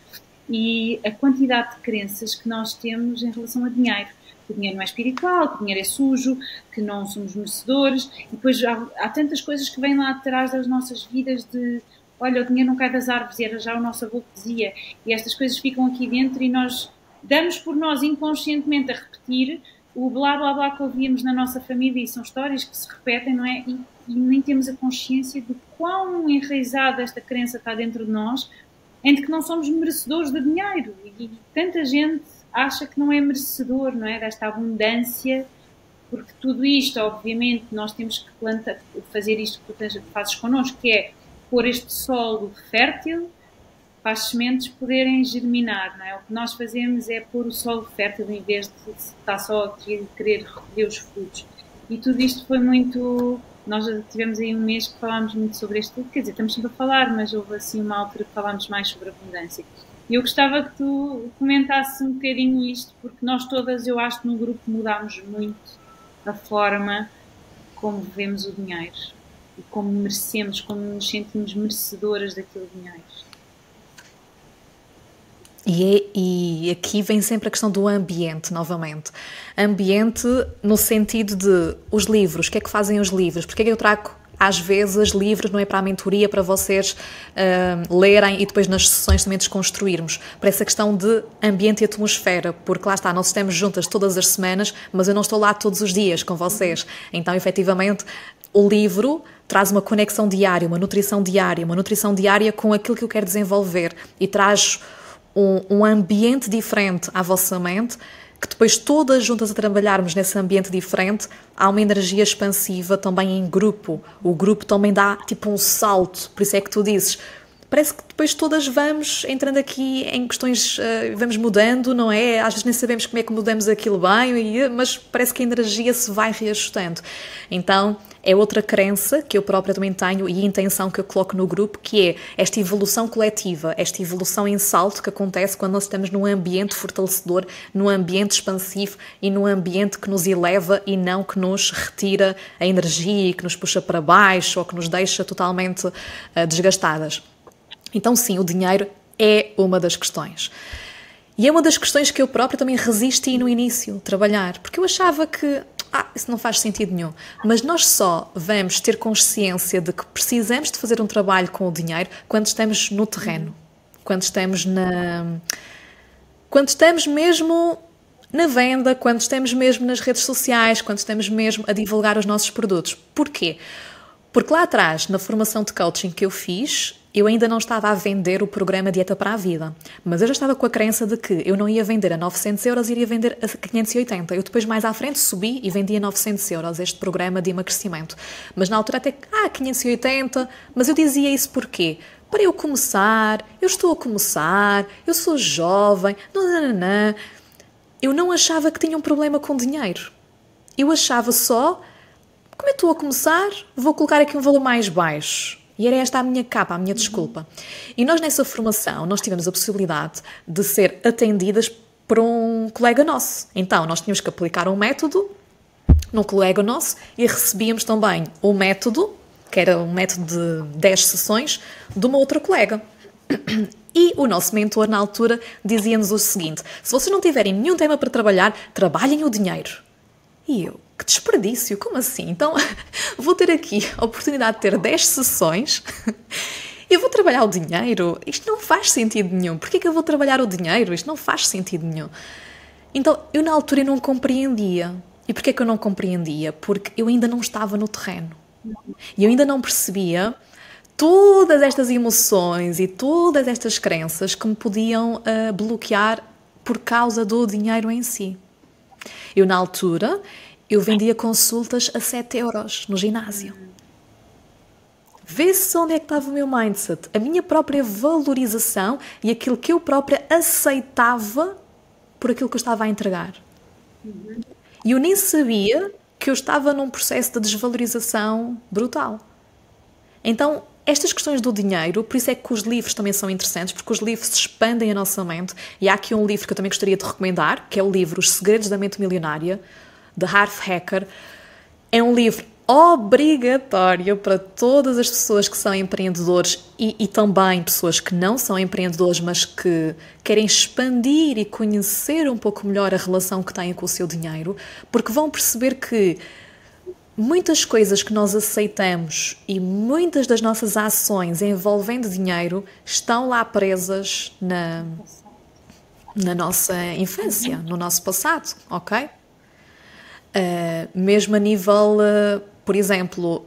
E a quantidade de crenças que nós temos em relação a dinheiro. Que o dinheiro não é espiritual, que o dinheiro é sujo, que não somos merecedores. E depois há tantas coisas que vêm lá atrás das nossas vidas de olha, o dinheiro não cai das árvores, e era já o nosso avô que dizia. E estas coisas ficam aqui dentro e nós damos por nós inconscientemente a repetir o blá blá blá que ouvíamos na nossa família, e são histórias que se repetem, não é? E nem temos a consciência de quão enraizada esta crença está dentro de nós, entre que não somos merecedores de dinheiro. E tanta gente acha que não é merecedor, não é? Desta abundância, porque tudo isto, obviamente, nós temos que fazer isto que tu fazes connosco, que é pôr este solo fértil para as sementes poderem germinar, não é? O que nós fazemos é pôr o solo fértil em vez de estar só a querer recolher os frutos. E tudo isto foi muito... Nós já tivemos aí um mês que falámos muito sobre este, quer dizer, estamos sempre a falar, mas houve assim uma altura que falámos mais sobre abundância. E eu gostava que tu comentasses um bocadinho isto, porque nós todas, eu acho que no grupo mudámos muito a forma como vemos o dinheiro e como merecemos, como nos sentimos merecedoras daquele dinheiro. E aqui vem sempre a questão do ambiente, novamente. Ambiente no sentido de os livros, o que é que fazem os livros? Porque é que eu trago, às vezes, livros, não é para a mentoria, para vocês lerem e depois nas sessões também desconstruirmos, para essa questão de ambiente e atmosfera, porque lá está, nós estamos juntas todas as semanas, mas eu não estou lá todos os dias com vocês. Então, efetivamente, o livro traz uma conexão diária, uma nutrição diária com aquilo que eu quero desenvolver e traz um ambiente diferente à vossa mente, que depois todas juntas a trabalharmos nesse ambiente diferente, há uma energia expansiva também em grupo. O grupo também dá tipo um salto, por isso é que tu dizes, parece que depois todas vamos entrando aqui em questões, vamos mudando, não é? Às vezes nem sabemos como é que mudamos aquilo bem, mas parece que a energia se vai reajustando. Então, é outra crença que eu própria também tenho e a intenção que eu coloco no grupo, que é esta evolução coletiva, esta evolução em salto que acontece quando nós estamos num ambiente fortalecedor, num ambiente expansivo e num ambiente que nos eleva e não que nos retira a energia e que nos puxa para baixo ou que nos deixa totalmente desgastadas. Então sim, o dinheiro é uma das questões. E é uma das questões que eu própria também resisti no início, trabalhar, porque eu achava que isso não faz sentido nenhum. Mas nós só vamos ter consciência de que precisamos de fazer um trabalho com o dinheiro quando estamos no terreno, quando estamos mesmo na venda, quando estamos mesmo nas redes sociais, quando estamos mesmo a divulgar os nossos produtos. Porquê? Porque lá atrás, na formação de coaching que eu fiz, eu ainda não estava a vender o programa Dieta para a Vida, mas eu já estava com a crença de que eu não ia vender a 900 euros, iria vender a 580. Eu depois mais à frente subi e vendi a 900 euros este programa de emagrecimento. Mas na altura até, 580, mas eu dizia isso porquê? Para eu começar, eu estou a começar, eu sou jovem, não. Eu não achava que tinha um problema com dinheiro. Eu achava só, como eu estou a começar, vou colocar aqui um valor mais baixo. E era esta a minha capa, a minha desculpa. E nós nessa formação, nós tivemos a possibilidade de ser atendidas por um colega nosso. Então, nós tínhamos que aplicar um método num colega nosso e recebíamos também o método, que era um método de 10 sessões, de uma outra colega. E o nosso mentor, na altura, dizia-nos o seguinte: se vocês não tiverem nenhum tema para trabalhar, trabalhem o dinheiro. E eu, que desperdício, como assim? Então, vou ter aqui a oportunidade de ter 10 sessões e eu vou trabalhar o dinheiro? Isto não faz sentido nenhum. Porquê que eu vou trabalhar o dinheiro? Isto não faz sentido nenhum. Então, eu na altura não compreendia. E porquê que eu não compreendia? Porque eu ainda não estava no terreno. E eu ainda não percebia todas estas emoções e todas estas crenças que me podiam bloquear por causa do dinheiro em si. Eu, na altura, eu vendia consultas a 7 euros no ginásio. Vê-se onde é que estava o meu mindset, a minha própria valorização e aquilo que eu própria aceitava por aquilo que eu estava a entregar. E eu nem sabia que eu estava num processo de desvalorização brutal. Então, estas questões do dinheiro, por isso é que os livros também são interessantes, porque os livros expandem a nossa mente. E há aqui um livro que eu também gostaria de recomendar, que é o livro Os Segredos da Mente Milionária, de Harv Eker. É um livro obrigatório para todas as pessoas que são empreendedores e também pessoas que não são empreendedores, mas que querem expandir e conhecer um pouco melhor a relação que têm com o seu dinheiro, porque vão perceber que muitas coisas que nós aceitamos e muitas das nossas ações envolvendo dinheiro estão lá presas na nossa infância, no nosso passado, ok? Mesmo a nível, por exemplo,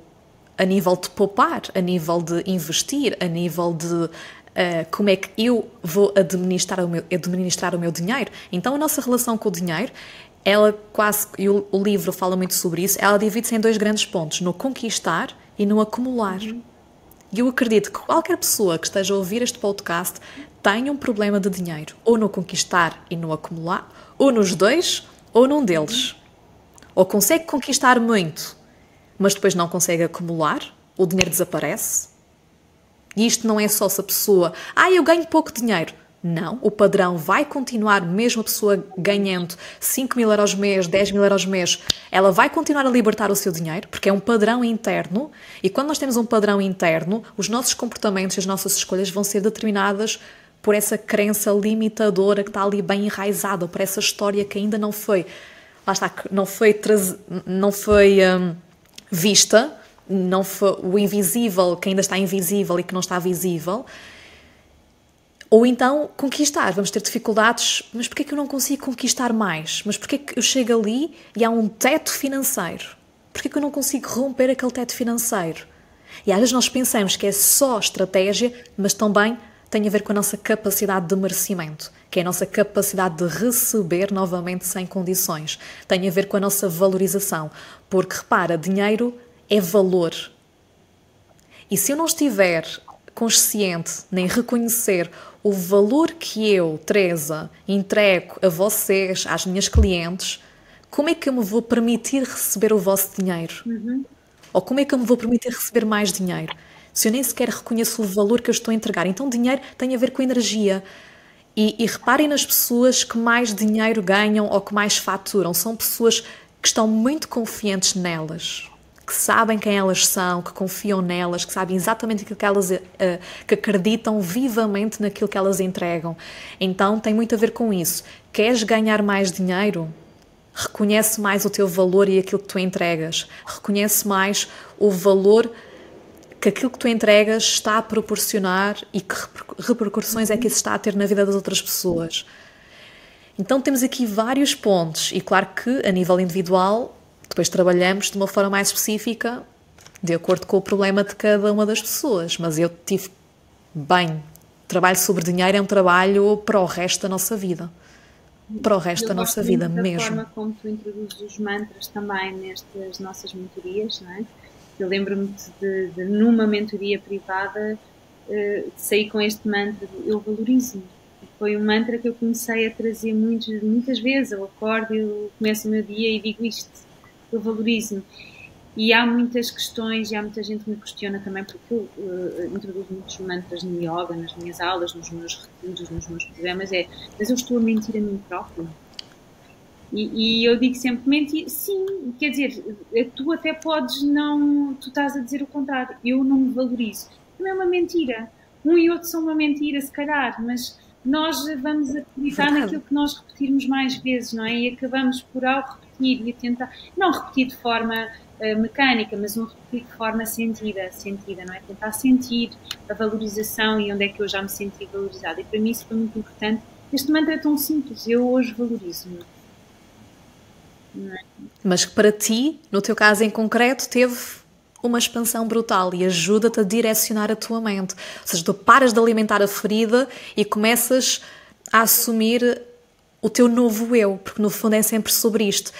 a nível de poupar, a nível de investir, a nível de como é que eu vou administrar o meu dinheiro. Então, a nossa relação com o dinheiro, ela quase, e o livro fala muito sobre isso, ela divide-se em dois grandes pontos, no conquistar e no acumular. E eu acredito que qualquer pessoa que esteja a ouvir este podcast tenha um problema de dinheiro, ou no conquistar e no acumular, ou nos dois, ou num deles. Ou consegue conquistar muito, mas depois não consegue acumular, o dinheiro desaparece. E isto não é só se a pessoa... eu ganho pouco dinheiro. Não, o padrão vai continuar, mesmo a pessoa ganhando 5.000 euros mês, 10.000 euros mês, ela vai continuar a libertar o seu dinheiro, porque é um padrão interno, e quando nós temos um padrão interno, os nossos comportamentos e as nossas escolhas vão ser determinadas por essa crença limitadora que está ali bem enraizada, por essa história que ainda não foi... Lá está, não foi vista, não foi o invisível que ainda está invisível e que não está visível. Ou então conquistar, vamos ter dificuldades, mas porquê é que eu não consigo conquistar mais? Mas porquê é que eu chego ali e há um teto financeiro? Porquê é que eu não consigo romper aquele teto financeiro? E às vezes nós pensamos que é só estratégia, mas também tem a ver com a nossa capacidade de merecimento, que é a nossa capacidade de receber novamente sem condições. Tem a ver com a nossa valorização, porque repara, dinheiro é valor. E se eu não estiver consciente nem reconhecer o valor que eu, Teresa, entrego a vocês, às minhas clientes, como é que eu me vou permitir receber o vosso dinheiro? Ou como é que eu me vou permitir receber mais dinheiro? Se eu nem sequer reconheço o valor que eu estou a entregar. Então, dinheiro tem a ver com energia. E reparem nas pessoas que mais dinheiro ganham ou que mais faturam. São pessoas que estão muito confiantes nelas, que sabem quem elas são, que confiam nelas, que sabem exatamente aquilo que elas que acreditam vivamente naquilo que elas entregam. Então, tem muito a ver com isso. Queres ganhar mais dinheiro? Reconhece mais o teu valor e aquilo que tu entregas. Reconhece mais o valor que aquilo que tu entregas está a proporcionar e que repercussões é que isso está a ter na vida das outras pessoas. Então temos aqui vários pontos e claro que a nível individual depois trabalhamos de uma forma mais específica de acordo com o problema de cada uma das pessoas, mas eu tive trabalho sobre dinheiro é um trabalho para o resto da nossa vida. Para o resto da nossa vida mesmo. A forma como tu introduzes os mantras também nestas nossas mentorias, não é? Eu lembro-me de numa mentoria privada, sair com este mantra de eu valorizo-me. Foi um mantra que eu comecei a trazer muitas vezes. Eu acordo, eu começo o meu dia e digo isto, eu valorizo-me. E há muitas questões e há muita gente que me questiona também porque eu introduzo muitos mantras no yoga, nas minhas aulas, nos meus retiros, nos meus programas, mas eu estou a mentir a mim próprio. E eu digo sempre, mentir, sim, quer dizer, tu até podes não, tu estás a dizer o contrário, eu não me valorizo. Também é uma mentira. Um e outro são uma mentira, se calhar, mas nós vamos acreditar naquilo que nós repetirmos mais vezes, não é? E acabamos por ao repetir e a tentar, não repetir de forma mecânica, mas um repetir de forma sentida, não é? Tentar sentir a valorização e onde é que eu já me senti valorizada. E para mim isso foi muito importante. Este mantra é tão simples, eu hoje valorizo-me. Mas que para ti, no teu caso em concreto, teve uma expansão brutal e ajuda-te a direcionar a tua mente. Ou seja, tu paras de alimentar a ferida e começas a assumir o teu novo eu, porque no fundo é sempre sobre isto.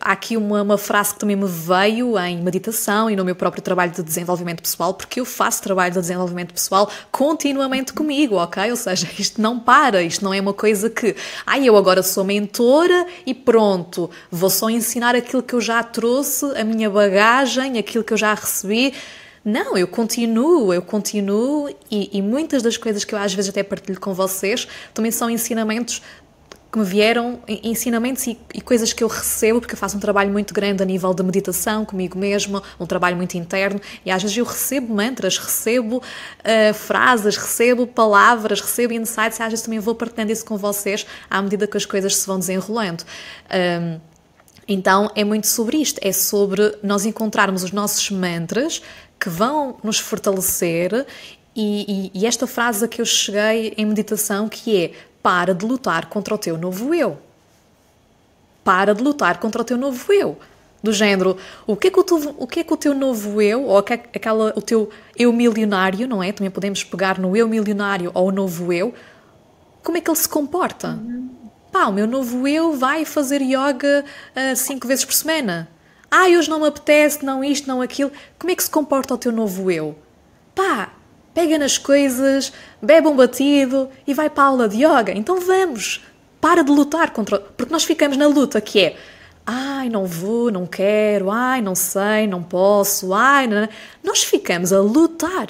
Há aqui uma frase que também me veio em meditação e no meu próprio trabalho de desenvolvimento pessoal, porque eu faço trabalho de desenvolvimento pessoal continuamente comigo, ok? Ou seja, isto não para, isto não é uma coisa que eu agora sou mentora e pronto, vou só ensinar aquilo que eu já trouxe, a minha bagagem, aquilo que eu já recebi. Não, eu continuo e muitas das coisas que eu às vezes até partilho com vocês também são ensinamentos que me vieram, ensinamentos e coisas que eu recebo, porque eu faço um trabalho muito grande a nível de meditação comigo mesma, um trabalho muito interno, e às vezes eu recebo mantras, recebo frases, recebo palavras, recebo insights, e às vezes também vou partilhando isso com vocês à medida que as coisas se vão desenrolando. Então é muito sobre isto, é sobre nós encontrarmos os nossos mantras que vão nos fortalecer e esta frase a que eu cheguei em meditação que é: para de lutar contra o teu novo eu. Para de lutar contra o teu novo eu. Do género, o que é que o teu novo eu, ou o teu eu milionário, não é? Também podemos pegar no eu milionário ou o novo eu, como é que ele se comporta? Pá, o meu novo eu vai fazer yoga 5 vezes por semana. Hoje não me apetece, não isto, não aquilo. Como é que se comporta o teu novo eu? Pá, pega nas coisas, bebe um batido e vai para a aula de yoga. Então vamos, para de lutar contra... Porque nós ficamos na luta que é: não vou, não quero, não sei, não posso, não. Nós ficamos a lutar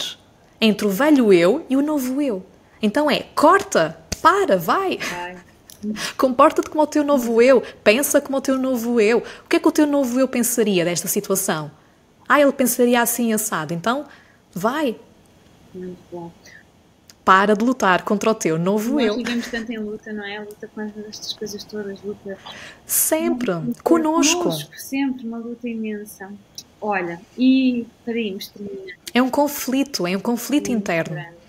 entre o velho eu e o novo eu. Então corta, para, vai. Comporta-te como o teu novo eu, pensa como o teu novo eu. O que é que o teu novo eu pensaria desta situação? Ele pensaria assim assado. Então, vai. Muito bom. Para de lutar contra o teu novo eu. Nós vivemos tanto em luta, não é? A luta com estas coisas todas, luta. Sempre, conosco. Sempre, uma luta imensa. Olha, e para irmos terminar. É um conflito interno. Grande.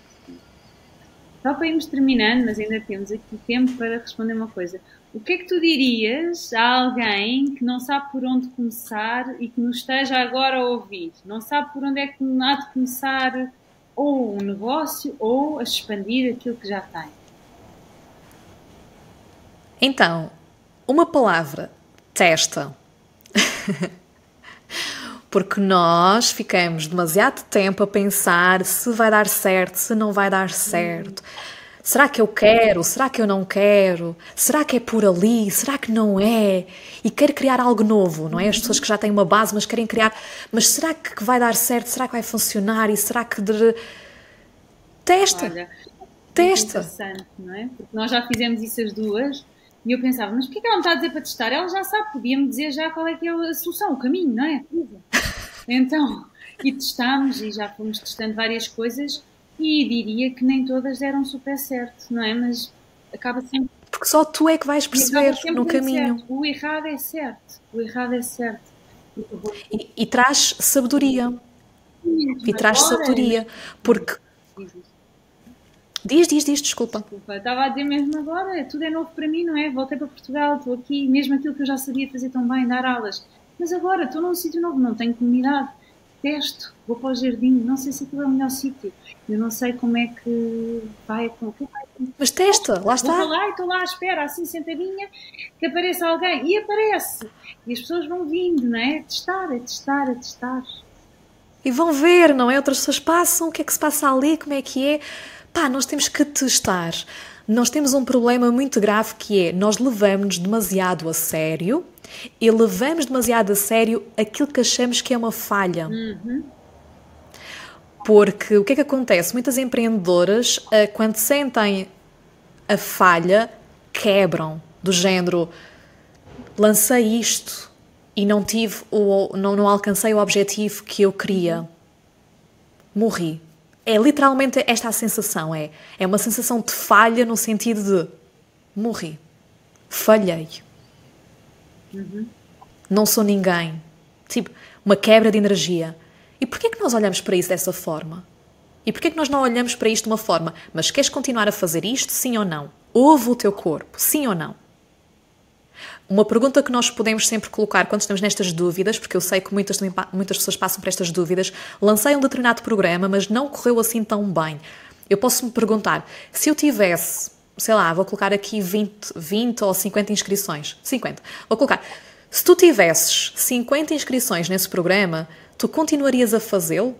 Só para irmos terminando, mas ainda temos aqui tempo para responder uma coisa. O que é que tu dirias a alguém que não sabe por onde começar e que nos esteja agora a ouvir? Não sabe por onde é que há de começar ou um negócio ou a expandir aquilo que já tem? Então, uma palavra: testa. Porque nós ficamos demasiado tempo a pensar se vai dar certo, se não vai dar certo. Será que eu quero? Será que eu não quero? Será que é por ali? Será que não é? E quero criar algo novo, não é? As pessoas que já têm uma base, mas querem criar. Mas será que vai dar certo? Será que vai funcionar? E será que... Testa! Olha, testa! Interessante, não é? Porque nós já fizemos isso as duas e eu pensava, mas porquê que ela me está a dizer para testar? Ela já sabe, podia-me dizer já qual é que é a solução, o caminho, não é? Então, e testámos e já fomos testando várias coisas e diria que nem todas deram super certo, não é? Mas acaba sempre... Porque só tu é que vais perceber no caminho. Certo. O errado é certo. O errado é certo. E traz sabedoria. E traz sabedoria. Porque... Diz, desculpa. Estava a dizer mesmo agora, tudo é novo para mim, não é? Voltei para Portugal, estou aqui, mesmo aquilo que eu já sabia fazer tão bem, dar aulas. Mas agora estou num sítio novo, não tenho comunidade, testo, vou para o jardim, não sei se aquilo é o melhor sítio, eu não sei como é que vai... Mas testa, lá está. Vou lá e estou lá à espera, assim sentadinha, que apareça alguém, e aparece. E as pessoas vão vindo, não é? É testar. E vão ver, não é? Outras pessoas passam, o que é que se passa ali, como é que é... Pá, nós temos que testar. Nós temos um problema muito grave que é, nós levamos-nos demasiado a sério e levamos demasiado a sério aquilo que achamos que é uma falha. Porque o que é que acontece? Muitas empreendedoras, quando sentem a falha, quebram. Do género, lancei isto e não alcancei o objetivo que eu queria. Morri. É literalmente esta a sensação, é uma sensação de falha no sentido de morri, falhei, não sou ninguém, tipo, uma quebra de energia. E porquê que nós olhamos para isso dessa forma? E porquê que nós não olhamos para isto de uma forma, mas queres continuar a fazer isto, sim ou não? Ouve o teu corpo, sim ou não? Uma pergunta que nós podemos sempre colocar quando estamos nestas dúvidas, porque eu sei que muitas pessoas passam por estas dúvidas, lancei um determinado programa, mas não correu assim tão bem. Eu posso me perguntar, se eu tivesse, sei lá, vou colocar aqui 20 ou 50 inscrições. 50. Vou colocar, se tu tivesses 50 inscrições nesse programa, tu continuarias a fazê-lo?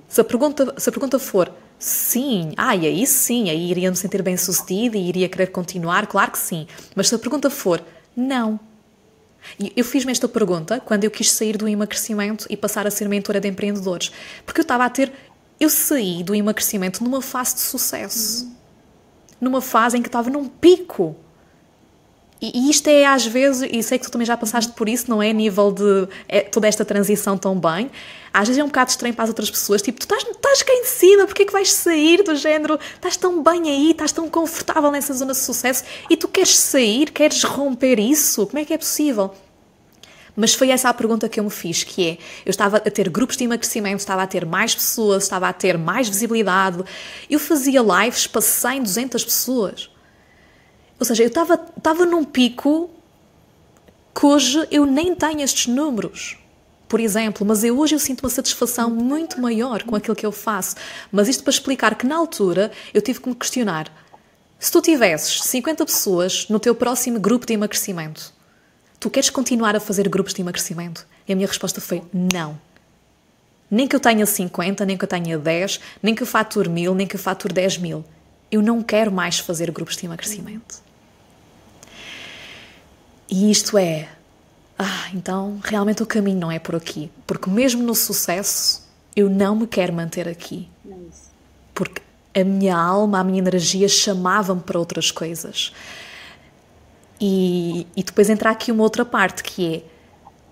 Se a pergunta for sim, aí sim, aí iria me sentir bem sucedida e iria querer continuar, claro que sim. Mas se a pergunta for não, E eu fiz-me esta pergunta quando eu quis sair do emagrecimento e passar a ser mentora de empreendedores. Porque eu saí do emagrecimento numa fase de sucesso. Numa fase em que estava num pico. E isto é às vezes, e sei que tu também já passaste por isso, não é? A nível de toda esta transição tão bem. Às vezes é um bocado estranho para as outras pessoas, tipo, tu estás cá em cima, porque é que vais sair do género? Estás tão bem aí, estás tão confortável nessa zona de sucesso e tu queres sair, queres romper isso? Como é que é possível? Mas foi essa a pergunta que eu me fiz, que é, eu estava a ter grupos de emagrecimento, estava a ter mais pessoas, estava a ter mais visibilidade, eu fazia lives para 100, 200 pessoas. Ou seja, eu estava num pico que hoje eu nem tenho estes números, por exemplo, mas hoje eu sinto uma satisfação muito maior com aquilo que eu faço. Mas isto para explicar que na altura eu tive que me questionar, se tu tivesses 50 pessoas no teu próximo grupo de emagrecimento, tu queres continuar a fazer grupos de emagrecimento? E a minha resposta foi não. Nem que eu tenha 50, nem que eu tenha 10, nem que eu fature 1000, nem que eu fature 10.000. Eu não quero mais fazer grupos de emagrecimento. E isto então realmente o caminho não é por aqui. Porque mesmo no sucesso, eu não me quero manter aqui. Porque a minha alma, a minha energia chamava-me para outras coisas. E depois entra aqui uma outra parte que é,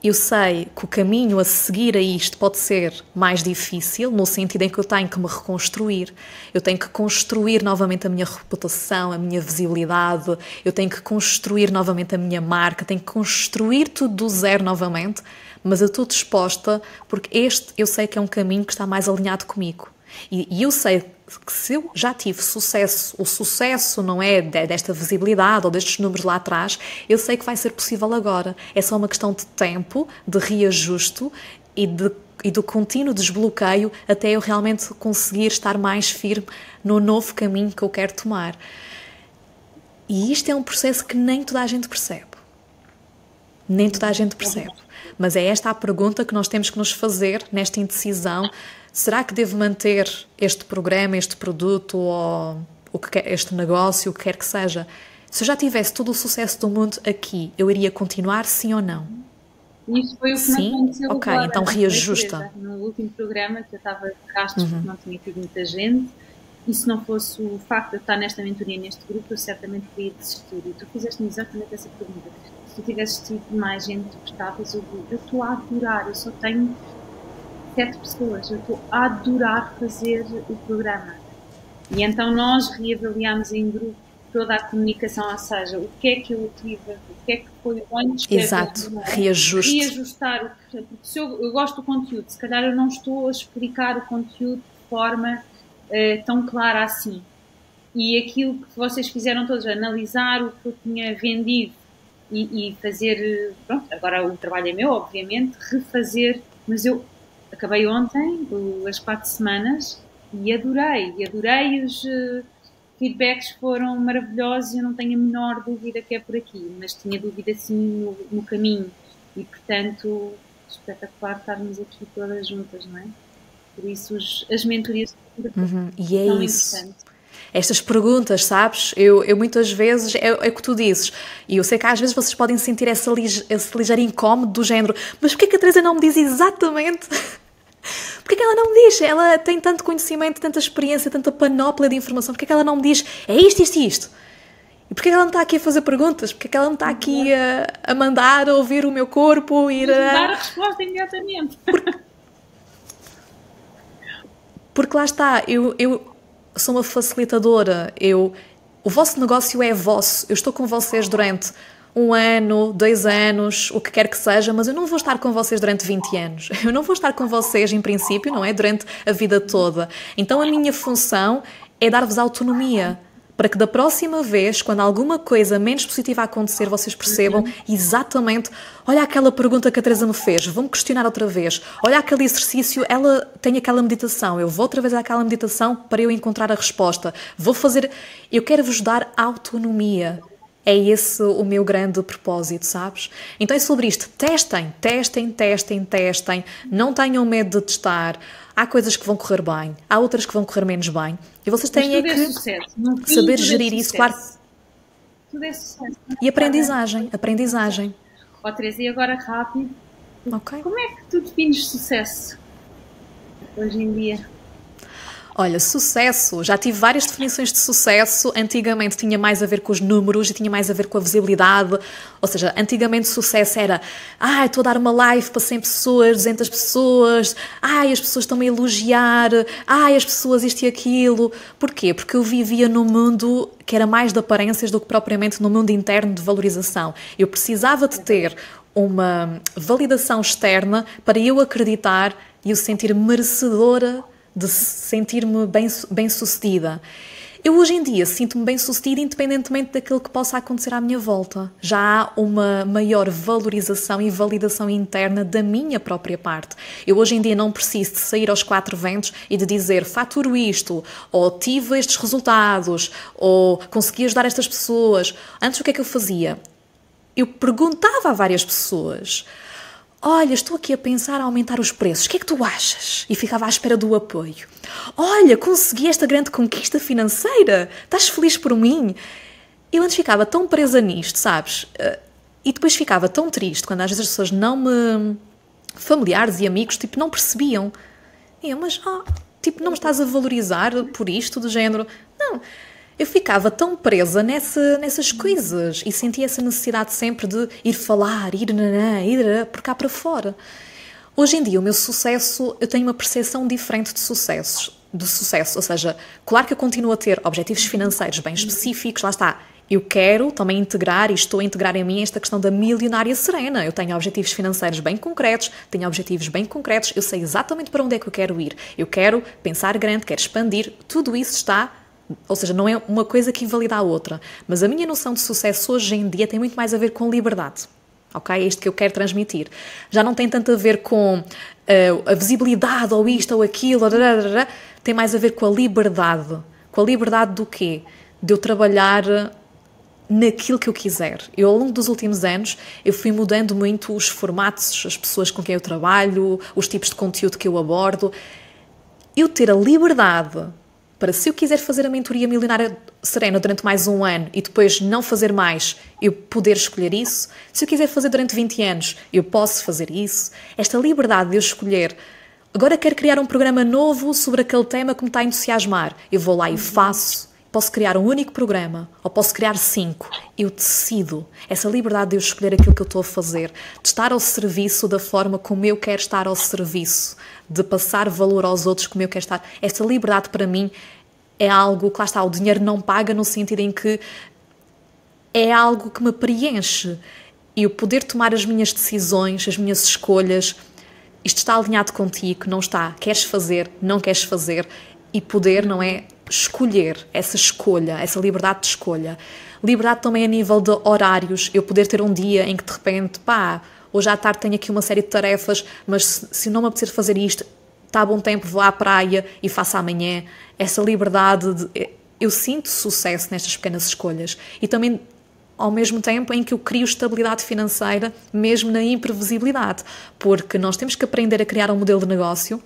eu sei que o caminho a seguir a isto pode ser mais difícil, no sentido em que eu tenho que me reconstruir, eu tenho que construir novamente a minha reputação, a minha visibilidade, eu tenho que construir novamente a minha marca, tenho que construir tudo do zero novamente, mas eu estou disposta, porque eu sei que é um caminho que está mais alinhado comigo. E eu sei que se eu já tive sucesso, o sucesso não é desta visibilidade ou destes números lá atrás, eu sei que vai ser possível agora. É só uma questão de tempo, de reajuste e do contínuo desbloqueio até eu realmente conseguir estar mais firme no novo caminho que eu quero tomar. E isto é um processo que nem toda a gente percebe. Nem toda a gente percebe. Mas é esta a pergunta que nós temos que nos fazer nesta indecisão. Será que devo manter este programa, este produto, ou este negócio, o que quer que seja? Se eu já tivesse todo o sucesso do mundo aqui, eu iria continuar, sim ou não? Isso foi o que me aconteceu ok, agora, então reajusta. No último programa, que eu estava de rastros porque não tinha tido muita gente, e se não fosse o facto de eu estar nesta mentoria, neste grupo, eu certamente teria desistido. E tu fizeste-me exatamente essa pergunta. Se tu tivesses tido mais gente que gostavas, eu estou a adorar, eu só tenho 7 pessoas, eu estou a adorar fazer o programa. E então nós reavaliámos em grupo toda a comunicação, ou seja, o que é que eu tive, o que é que foi antes. Exato, reajustar, porque se eu gosto do conteúdo, se calhar eu não estou a explicar o conteúdo de forma tão clara assim. E aquilo que vocês fizeram todos, analisar o que eu tinha vendido e fazer, pronto, agora o trabalho é meu, obviamente, refazer, mas eu acabei ontem, as 4 semanas, e adorei, os feedbacks foram maravilhosos, eu não tenho a menor dúvida que é por aqui, mas tinha dúvida sim no caminho, e portanto, espetacular estarmos aqui todas juntas, não é? Por isso as mentorias e é são isso. Importantes. Estas perguntas, sabes? Eu muitas vezes, é o que tu dizes, e eu sei que às vezes vocês podem sentir esse ligeiro incómodo do género, mas porquê que a Teresa não me diz exatamente? Porquê que ela não me diz? Ela tem tanto conhecimento, tanta experiência, tanta panóplia de informação, porquê que ela não me diz é isto, isto e isto? E porquê que ela não está aqui a fazer perguntas? Porquê que ela não está aqui a mandar, a ouvir o meu corpo, ir a... dar a resposta imediatamente. Porque lá está, eu sou uma facilitadora, o vosso negócio é vosso, eu estou com vocês durante 1 ano, 2 anos, o que quer que seja, mas eu não vou estar com vocês durante 20 anos, eu não vou estar com vocês em princípio, não é? Durante a vida toda. Então a minha função é dar-vos autonomia, para que da próxima vez, quando alguma coisa menos positiva acontecer, vocês percebam exatamente, olha aquela pergunta que a Teresa me fez, vou-me questionar outra vez, olha aquele exercício, ela tem aquela meditação, eu vou outra vez àquela meditação para eu encontrar a resposta, eu quero vos dar autonomia. É esse o meu grande propósito, sabes? Então é sobre isto, testem, não tenham medo de testar. Há coisas que vão correr bem, há outras que vão correr menos bem. E vocês têm saber gerir isso, claro. Tudo é sucesso. E aprendizagem. Ó Teresa, e agora rápido, Ok. como é que tu defines sucesso hoje em dia? Olha, sucesso, já tive várias definições de sucesso. Antigamente tinha mais a ver com os números e tinha mais a ver com a visibilidade. Ou seja, antigamente sucesso era estou a dar uma live para 100 pessoas, 200 pessoas, as pessoas estão-me a elogiar, as pessoas isto e aquilo. Porquê? Porque eu vivia num mundo que era mais de aparências do que propriamente no mundo interno de valorização. Eu precisava de ter uma validação externa para eu acreditar e eu sentir merecedora de sentir-me bem-sucedida. Eu hoje em dia sinto-me bem-sucedida independentemente daquilo que possa acontecer à minha volta. Já há uma maior valorização e validação interna da minha própria parte. Eu hoje em dia não preciso de sair aos quatro ventos e de dizer faturo isto, ou tive estes resultados, ou consegui ajudar estas pessoas. Antes o que é que eu fazia? Eu perguntava a várias pessoas: olha, estou aqui a pensar a aumentar os preços, o que é que tu achas? E ficava à espera do apoio. Olha, consegui esta grande conquista financeira, estás feliz por mim? Eu antes ficava tão presa nisto, sabes? E depois ficava tão triste quando às vezes as pessoas não me... familiares e amigos, não percebiam. Mas não me estás a valorizar por isto, do género? Não. Eu ficava tão presa nessas coisas e sentia essa necessidade sempre de ir falar, ir por cá para fora. Hoje em dia, o meu sucesso, eu tenho uma percepção diferente de sucesso. Ou seja, claro que eu continuo a ter objetivos financeiros bem específicos, lá está. Eu quero também integrar e estou a integrar em mim esta questão da milionária serena. Eu tenho objetivos financeiros bem concretos, eu sei exatamente para onde é que eu quero ir. Eu quero pensar grande, quero expandir, tudo isso está... Ou seja, não é uma coisa que invalida a outra. Mas a minha noção de sucesso hoje em dia tem muito mais a ver com liberdade. Ok? É isto que eu quero transmitir. Já não tem tanto a ver com a visibilidade ou isto ou aquilo. Tem mais a ver com a liberdade. Com a liberdade do quê? De eu trabalhar naquilo que eu quiser. Eu, ao longo dos últimos anos, eu fui mudando muito os formatos, as pessoas com quem eu trabalho, os tipos de conteúdo que eu abordo. Eu ter a liberdade... para se eu quiser fazer a mentoria milionária serena durante mais um ano e depois não fazer mais, eu poder escolher isso. Se eu quiser fazer durante 20 anos, eu posso fazer isso. Esta liberdade de eu escolher, agora quero criar um programa novo sobre aquele tema que me está a entusiasmar. Eu vou lá e faço. Posso criar um único programa, ou posso criar 5. Eu decido. Essa liberdade de eu escolher aquilo que eu estou a fazer, de estar ao serviço da forma como eu quero estar ao serviço, de passar valor aos outros como eu quero estar. Essa liberdade para mim é algo que, lá está, o dinheiro não paga, no sentido em que é algo que me preenche. E eu poder tomar as minhas decisões, as minhas escolhas, isto está alinhado contigo, não está, queres fazer, não queres fazer, e poder, não é, escolher, essa escolha, essa liberdade de escolha. Liberdade também a nível de horários, eu poder ter um dia em que de repente, hoje à tarde tenho aqui uma série de tarefas, mas se não me apetecer fazer isto, está a bom tempo, vou à praia e faço amanhã. Essa liberdade, eu sinto sucesso nestas pequenas escolhas. E também, ao mesmo tempo em que eu crio estabilidade financeira, mesmo na imprevisibilidade. Porque nós temos que aprender a criar um modelo de negócio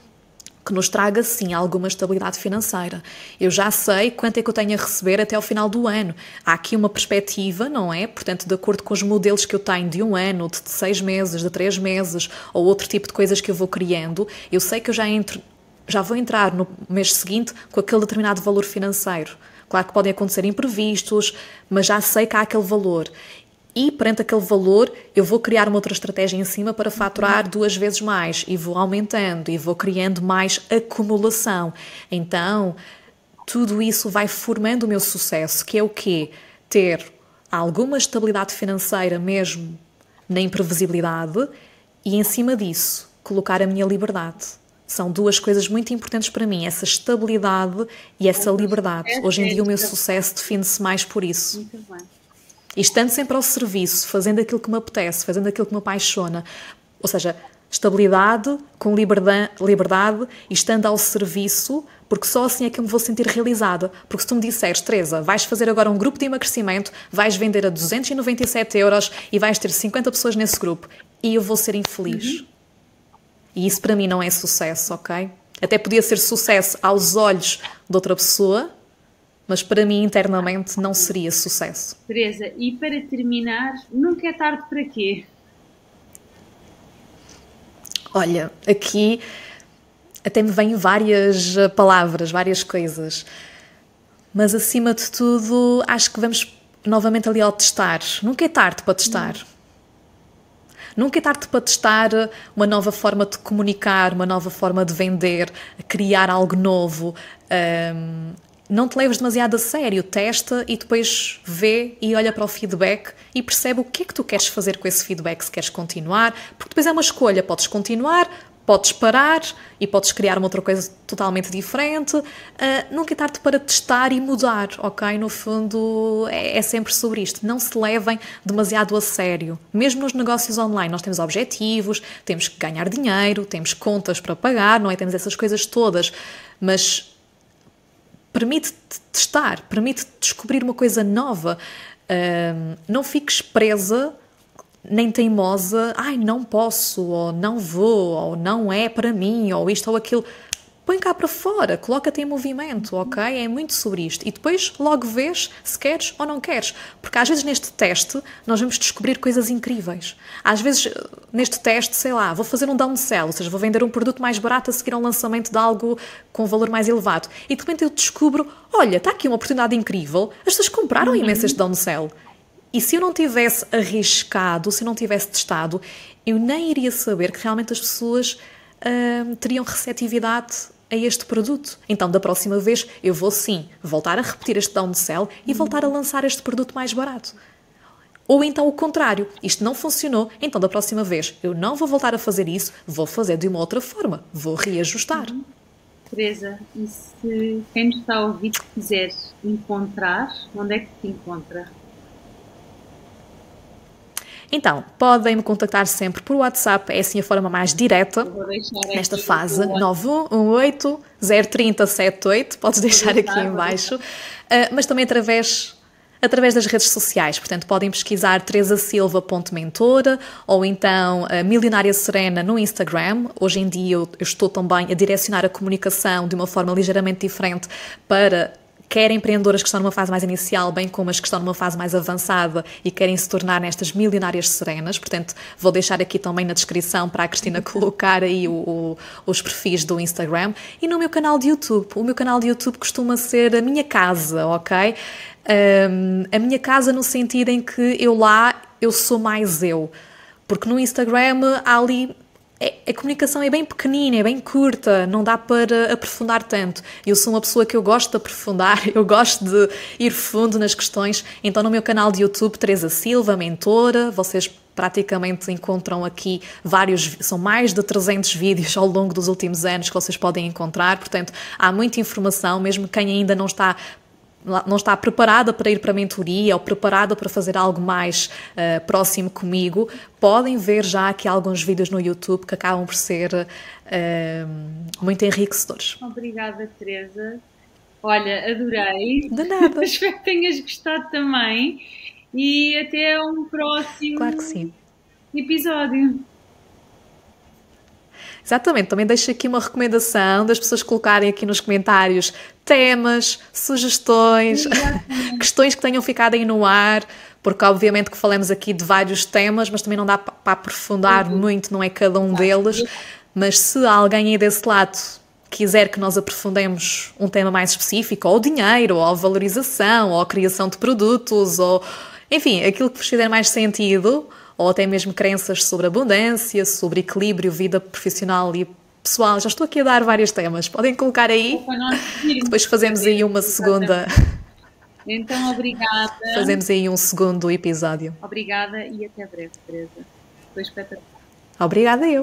que nos traga, sim, alguma estabilidade financeira. Eu já sei quanto é que eu tenho a receber até ao final do ano. Há aqui uma perspectiva, não é? Portanto, de acordo com os modelos que eu tenho de 1 ano, de 6 meses, de 3 meses, ou outro tipo de coisas que eu vou criando, eu sei que eu já vou entrar no mês seguinte com aquele determinado valor financeiro. Claro que podem acontecer imprevistos, mas já sei que há aquele valor. E, perante aquele valor, eu vou criar uma outra estratégia em cima para faturar 2 vezes mais. E vou aumentando e vou criando mais acumulação. Então, tudo isso vai formando o meu sucesso, que é o quê? Ter alguma estabilidade financeira mesmo na imprevisibilidade e, em cima disso, colocar a minha liberdade. São 2 coisas muito importantes para mim, essa estabilidade e essa liberdade. Hoje em dia o meu sucesso define-se mais por isso. Muito bem. E estando sempre ao serviço, fazendo aquilo que me apetece, fazendo aquilo que me apaixona. Ou seja, estabilidade com liberdade e estando ao serviço, porque só assim é que eu me vou sentir realizada. Porque se tu me disseres, Teresa, vais fazer agora um grupo de emagrecimento, vais vender a 297 euros e vais ter 50 pessoas nesse grupo, e eu vou ser infeliz. E isso para mim não é sucesso, ok? Até podia ser sucesso aos olhos de outra pessoa, mas para mim internamente não seria sucesso. Teresa, e para terminar, nunca é tarde para quê? Olha, aqui até me vêm várias palavras, várias coisas, mas acima de tudo acho que vamos novamente ali ao testar. Nunca é tarde para testar. Nunca é tarde para testar uma nova forma de comunicar, uma nova forma de vender, criar algo novo. Não te leves demasiado a sério, testa e depois vê e olha para o feedback e percebe o que é que tu queres fazer com esse feedback, se queres continuar, porque depois é uma escolha, podes continuar, podes parar e podes criar uma outra coisa totalmente diferente. Nunca é tarde para testar e mudar, ok? No fundo, é sempre sobre isto. Não se levem demasiado a sério. Mesmo nos negócios online, nós temos objetivos, temos que ganhar dinheiro, temos contas para pagar, não é? Temos essas coisas todas, mas permite-te testar, permite-te descobrir uma coisa nova. Não fiques presa nem teimosa, ai, não posso, ou não vou, ou não é para mim, ou isto ou aquilo. Põe cá para fora, coloca-te em movimento, ok? É muito sobre isto. E depois logo vês se queres ou não queres. Porque às vezes neste teste nós vamos descobrir coisas incríveis. Às vezes neste teste, sei lá, vou fazer um downsell, ou seja, vou vender um produto mais barato a seguir a um lançamento de algo com valor mais elevado. E de repente eu descubro, olha, está aqui uma oportunidade incrível, as pessoas compraram imenso este downsell. E se eu não tivesse arriscado, se eu não tivesse testado, eu nem iria saber que realmente as pessoas teriam receptividade a este produto. Então, da próxima vez, eu vou sim voltar a repetir este downsell e voltar a lançar este produto mais barato. Ou então o contrário, isto não funcionou, então da próxima vez eu não vou voltar a fazer isso, vou fazer de uma outra forma, vou reajustar. Teresa, e se quem nos está a ouvir quiser encontrar, onde é que te encontra? Então, podem me contactar sempre por WhatsApp, é assim a forma mais direta, nesta fase, 9118-03078, podes deixar aqui em baixo, mas também através das redes sociais, portanto podem pesquisar teresasilva.mentora ou então a Milionária Serena no Instagram. Hoje em dia eu estou também a direcionar a comunicação de uma forma ligeiramente diferente para quer empreendedoras que estão numa fase mais inicial, bem como as que estão numa fase mais avançada e querem se tornar nestas milionárias serenas. Portanto, vou deixar aqui também na descrição para a Cristina colocar aí os perfis do Instagram. E no meu canal de YouTube. O meu canal de YouTube costuma ser a minha casa, ok? A minha casa no sentido em que eu sou mais eu. Porque no Instagram há ali... A comunicação é bem pequenina, é bem curta, não dá para aprofundar tanto. Eu sou uma pessoa que eu gosto de aprofundar, eu gosto de ir fundo nas questões. Então no meu canal de YouTube, Teresa Silva, mentora, vocês praticamente encontram aqui são mais de 300 vídeos ao longo dos últimos anos que vocês podem encontrar. Portanto, há muita informação, mesmo quem ainda não está preparada para ir para a mentoria ou preparada para fazer algo mais próximo comigo, podem ver já aqui alguns vídeos no YouTube que acabam por ser muito enriquecedores. Obrigada, Teresa. Olha, adorei. De nada. Espero que tenhas gostado também e até um próximo Claro que sim. episódio. Exatamente, também deixo aqui uma recomendação das pessoas colocarem aqui nos comentários temas, sugestões, questões que tenham ficado aí no ar, porque obviamente que falamos aqui de vários temas, mas também não dá para aprofundar muito, não é cada um deles, mas se alguém aí desse lado quiser que nós aprofundemos um tema mais específico, ou dinheiro, ou valorização, ou criação de produtos, ou enfim, aquilo que vos fizer mais sentido, ou até mesmo crenças sobre abundância, sobre equilíbrio, vida profissional e pessoal. Já estou aqui a dar vários temas. Podem colocar aí. Depois fazemos aí uma segunda... Então, obrigada. Fazemos aí um segundo episódio. Obrigada e até breve, Teresa. Foi espetacular. Obrigada eu.